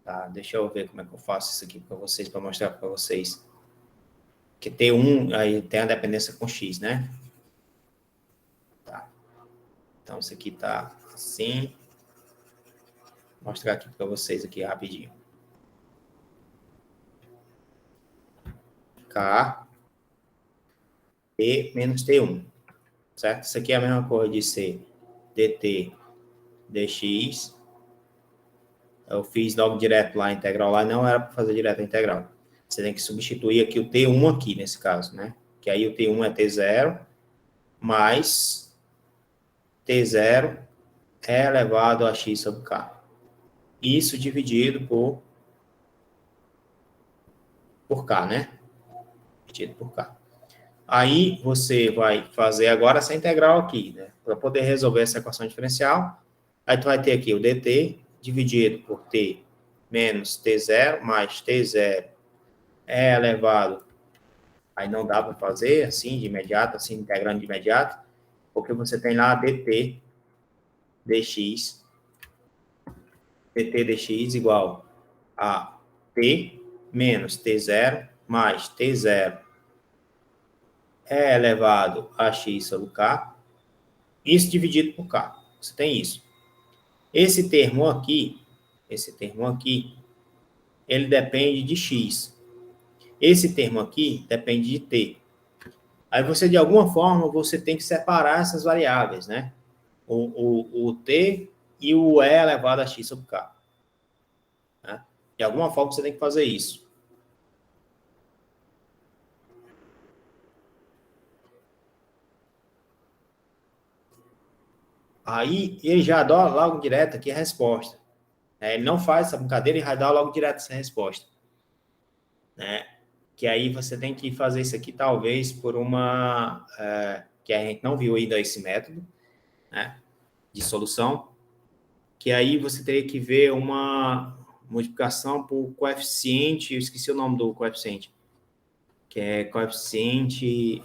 Tá, deixa eu ver como é que eu faço isso aqui para vocês, para mostrar para vocês. Que T1 aí tem a dependência com X, né? Tá. Então, isso aqui tá assim. Vou mostrar aqui para vocês aqui rapidinho. K e menos T1, certo? Isso aqui é a mesma coisa de ser dt dx. Eu fiz logo direto lá a integral lá, não era para fazer direto a integral. Você tem que substituir aqui o T1 aqui, nesse caso, né? Que aí o T1 é T0 mais T0 é elevado a x sobre K. Isso dividido por K, né? Dividido por K. Aí você vai fazer agora essa integral aqui, né? Para poder resolver essa equação diferencial. Aí tu vai ter aqui o dt dividido por t menos t0 mais t0 é elevado. Aí não dá para fazer assim de imediato, assim integrando de imediato, porque você tem lá dt dx igual a t menos t0 mais t0 é elevado a x sobre k, isso dividido por k. Você tem isso. Esse termo aqui, ele depende de x. Esse termo aqui depende de t. Aí você, de alguma forma, você tem que separar essas variáveis, né? O t e o e elevado a x sobre k. Né? De alguma forma, você tem que fazer isso. Aí, ele já dá logo direto aqui a resposta. Ele não faz essa brincadeira e vai dar logo direto essa resposta. Né? Que aí você tem que fazer isso aqui, talvez, por uma... que a gente não viu ainda esse método, né, de solução. Que aí você teria que ver uma multiplicação por coeficiente... Eu esqueci o nome do coeficiente. Que é coeficiente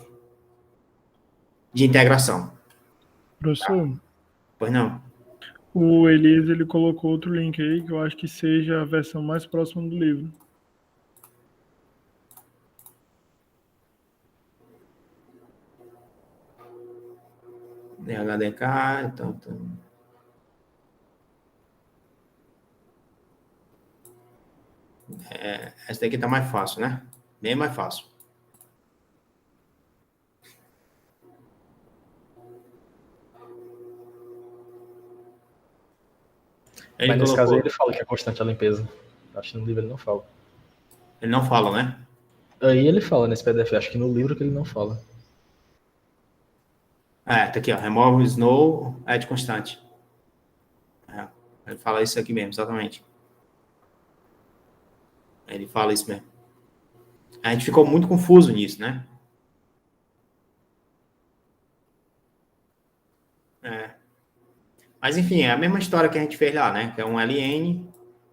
de integração. Professor, Tá? Pois não. o Elias, ele colocou outro link aí, que eu acho que seja a versão mais próxima do livro. HDK, então... essa daqui tá mais fácil, né? Bem mais fácil. Mas nesse caso aí ele fala que é constante a limpeza. Acho que no livro ele não fala. Ele não fala, né? Aí ele fala nesse PDF, acho que no livro que ele não fala. Tá aqui, ó. Remove snow, add constante. Ele fala isso aqui mesmo, exatamente. Ele fala isso mesmo. A gente ficou muito confuso nisso, né? Mas, enfim, é a mesma história que a gente fez lá, né? Que é um ln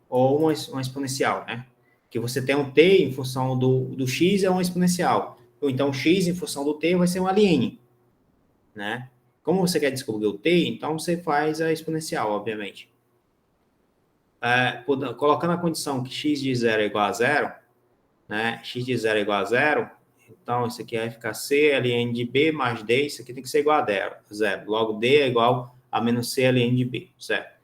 ou uma exponencial, né? Que você tem um t em função do x é uma exponencial. Ou então, x em função do t vai ser um ln, né? Como você quer descobrir o t, então você faz a exponencial, obviamente. Colocando a condição que x de 0 é igual a 0, né? X de 0 é igual a 0, então isso aqui vai ficar c ln de b mais d, isso aqui tem que ser igual a 0. Logo, d é igual a menos c ln de b, certo?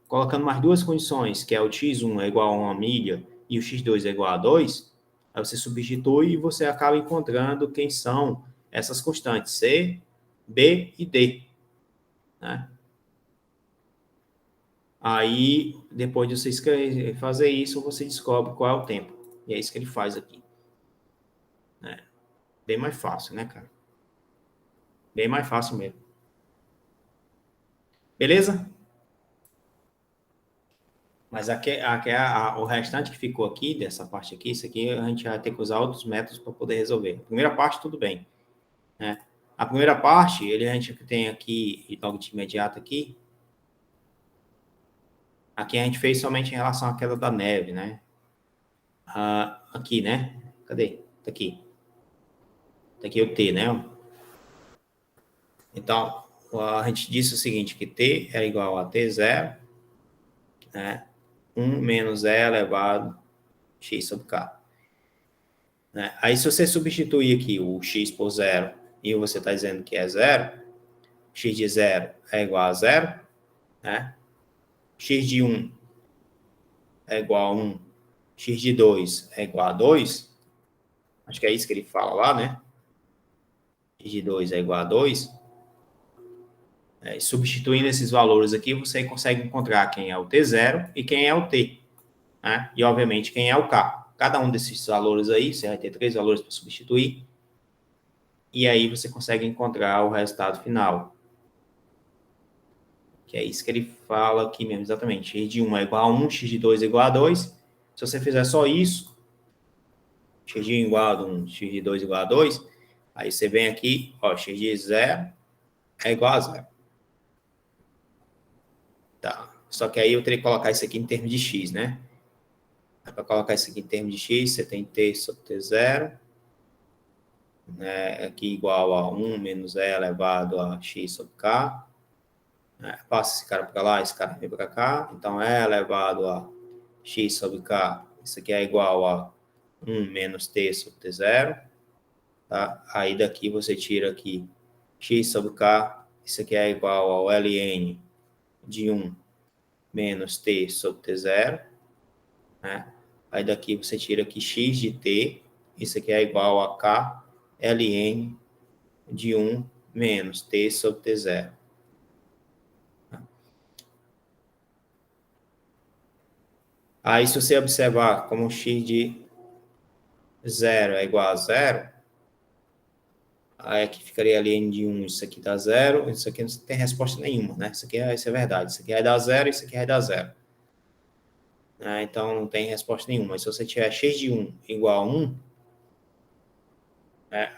Colocando mais duas condições, que é o x1 é igual a 1 milha e o x2 é igual a 2, aí você substitui e você acaba encontrando quem são essas constantes, c, b e d, né? Aí, depois de você fazer isso, você descobre qual é o tempo. E é isso que ele faz aqui. É bem mais fácil, né, cara? Bem mais fácil mesmo. Beleza? Mas o restante que ficou aqui, dessa parte aqui, isso aqui a gente vai ter que usar outros métodos para poder resolver. A primeira parte, tudo bem. Né? A primeira parte, a gente tem aqui, logo de imediato aqui, aqui a gente fez somente em relação à queda da neve, né? Aqui, né? Cadê? Tá aqui. Tá aqui o T, né? Então, a gente disse o seguinte, que T é igual a T0, né? 1 menos E elevado a x sobre k. Né? Aí, se você substituir aqui o x por 0 e você está dizendo que é 0, x de 0 é igual a 0, né? X de 1 é igual a 1, x de 2 é igual a 2, acho que é isso que ele fala lá, né? X de 2 é igual a 2. Substituindo esses valores aqui, você consegue encontrar quem é o T0 e quem é o T. Né? E, obviamente, quem é o K. Cada um desses valores aí, você vai ter 3 valores para substituir. E aí você consegue encontrar o resultado final. Que é isso que ele fala aqui mesmo, exatamente. X de 1 é igual a 1, x de 2 é igual a 2. Se você fizer só isso, x de 1 igual a 1, x de 2 igual a 2, aí você vem aqui, ó, x de 0 é igual a 0. Tá. Só que aí eu teria que colocar isso aqui em termos de x, né? Para colocar isso aqui em termos de x, você tem t sobre t0, né? Aqui igual a 1 menos e elevado a x sobre k. Passa esse cara para lá, esse cara vem para cá. Então, e elevado a x sobre k, isso aqui é igual a 1 menos t sobre t0. Tá? Aí daqui você tira aqui x sobre k, isso aqui é igual ao ln de 1 menos t sobre t0. Né? Aí daqui você tira aqui x de t, isso aqui é igual a k ln de 1 menos t sobre t0. Aí, se você observar como x de 0 é igual a 0, aí aqui ficaria ln de 1, isso aqui dá 0, isso aqui não tem resposta nenhuma, né? Isso é verdade, isso aqui vai dar 0, isso aqui vai dar 0. Então, não tem resposta nenhuma. Mas se você tiver x de 1 igual a 1,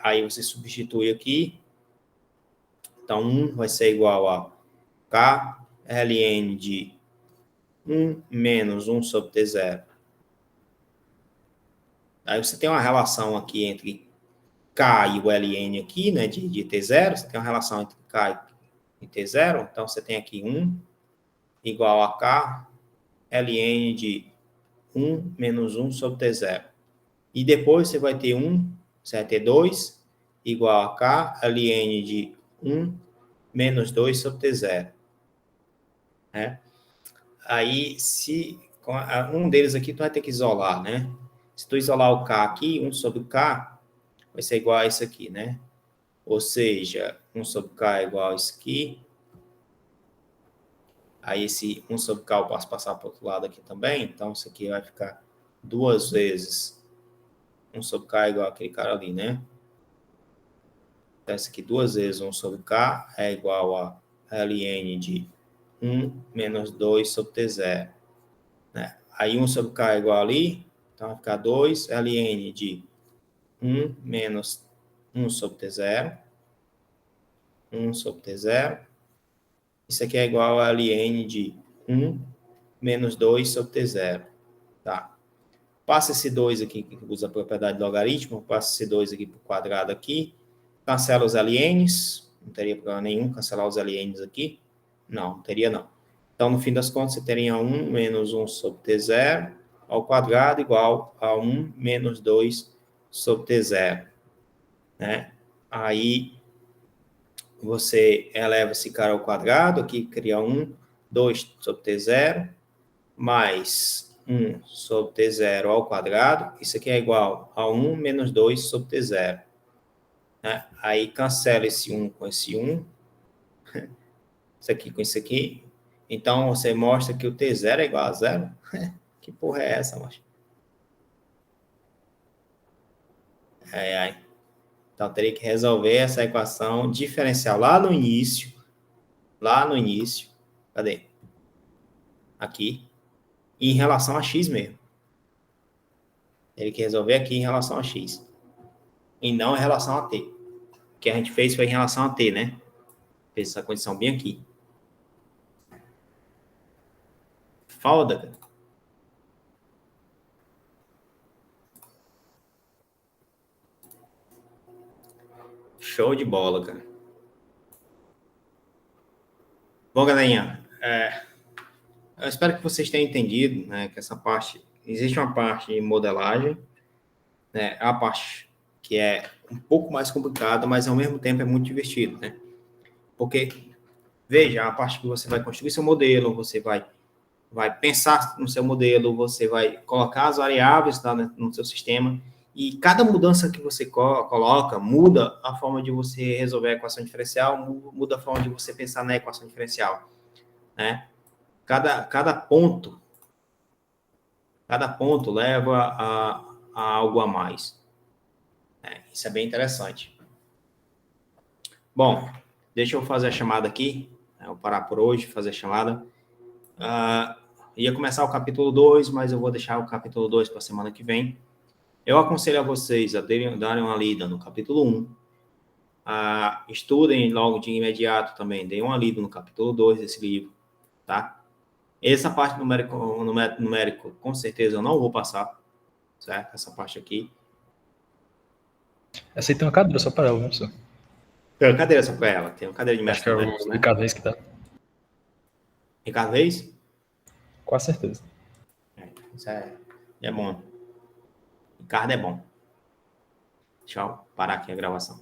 aí você substitui aqui. Então, 1 vai ser igual a k ln de 1 menos 1 sobre t0. Aí você tem uma relação aqui entre k e o ln aqui, né, de t0. Você tem uma relação entre k e t0. Então, você tem aqui 1 igual a k ln de 1 menos 1 sobre t0. E depois você vai ter 1, você vai ter 2 igual a k ln de 1 menos 2 sobre t0. Aí, se um deles aqui tu vai ter que isolar, né? Se tu isolar o k aqui, 1 sobre k vai ser igual a isso aqui, né? Ou seja, 1 sobre k é igual a isso aqui. Aí, esse 1 sobre k eu posso passar para o outro lado aqui também. Então, isso aqui vai ficar 2 vezes 1 sobre k é igual aquele cara ali, né? Então, isso aqui 2 vezes 1 sobre k é igual a ln de 1 menos 2 sobre t0. Né? Aí 1 sobre k é igual ali. Então, vai ficar 2 ln de 1 menos 1 sobre t0. 1 sobre t0. Isso aqui é igual a ln de 1 menos 2 sobre t0. Tá. Passa esse 2 aqui, que usa a propriedade do logaritmo. Passa esse 2 aqui para o quadrado aqui. Cancela os ln's. Não teria problema nenhum cancelar os ln's aqui. Não teria não. Então, no fim das contas, você teria 1 menos 1 sobre t0 ao quadrado igual a 1 menos 2 sobre t0. Né? Aí, você eleva esse cara ao quadrado, aqui cria 1, 2 sobre t0, mais 1 sobre t0 ao quadrado. Isso aqui é igual a 1 menos 2 sobre t0. Né? Aí, cancela esse 1 com esse 1. Isso aqui com isso aqui. Então, você mostra que o T0 é igual a zero? Que porra é essa, macho? Então, teria que resolver essa equação diferencial lá no início. Cadê? Aqui. Em relação a x mesmo. Teria que resolver aqui em relação a x. E não em relação a t. O que a gente fez foi em relação a t, né? Fez essa condição bem aqui. Foda, cara. Show de bola, cara. Bom, galerinha, eu espero que vocês tenham entendido, né, que essa parte, existe uma parte de modelagem, né, a parte que é um pouco mais complicada, mas ao mesmo tempo é muito divertido, né? Porque, veja, a parte que você vai construir seu modelo, você vai pensar no seu modelo, você vai colocar as variáveis lá no seu sistema, e cada mudança que você coloca muda a forma de você resolver a equação diferencial, muda a forma de você pensar na equação diferencial, né? Cada ponto leva a algo a mais. Isso é bem interessante. Bom, deixa eu fazer a chamada aqui. Eu vou parar por hoje, fazer a chamada. Ia começar o capítulo 2, mas eu vou deixar o capítulo 2 para a semana que vem. Eu aconselho a vocês a darem uma lida no capítulo 1. Estudem logo de imediato também. Deem uma lida no capítulo 2 desse livro, tá? Essa parte numérico, com certeza eu não vou passar, certo? Essa parte aqui. Essa aí tem uma cadeira só para ela, né, professor? Tem uma cadeira só para ela. Tem uma cadeira de Acho que mestre é numéricos, o né? Ricardo Reis que tá. Ricardo Reis? Com certeza. Isso é bom. Ricardo é bom. Deixa eu parar aqui a gravação.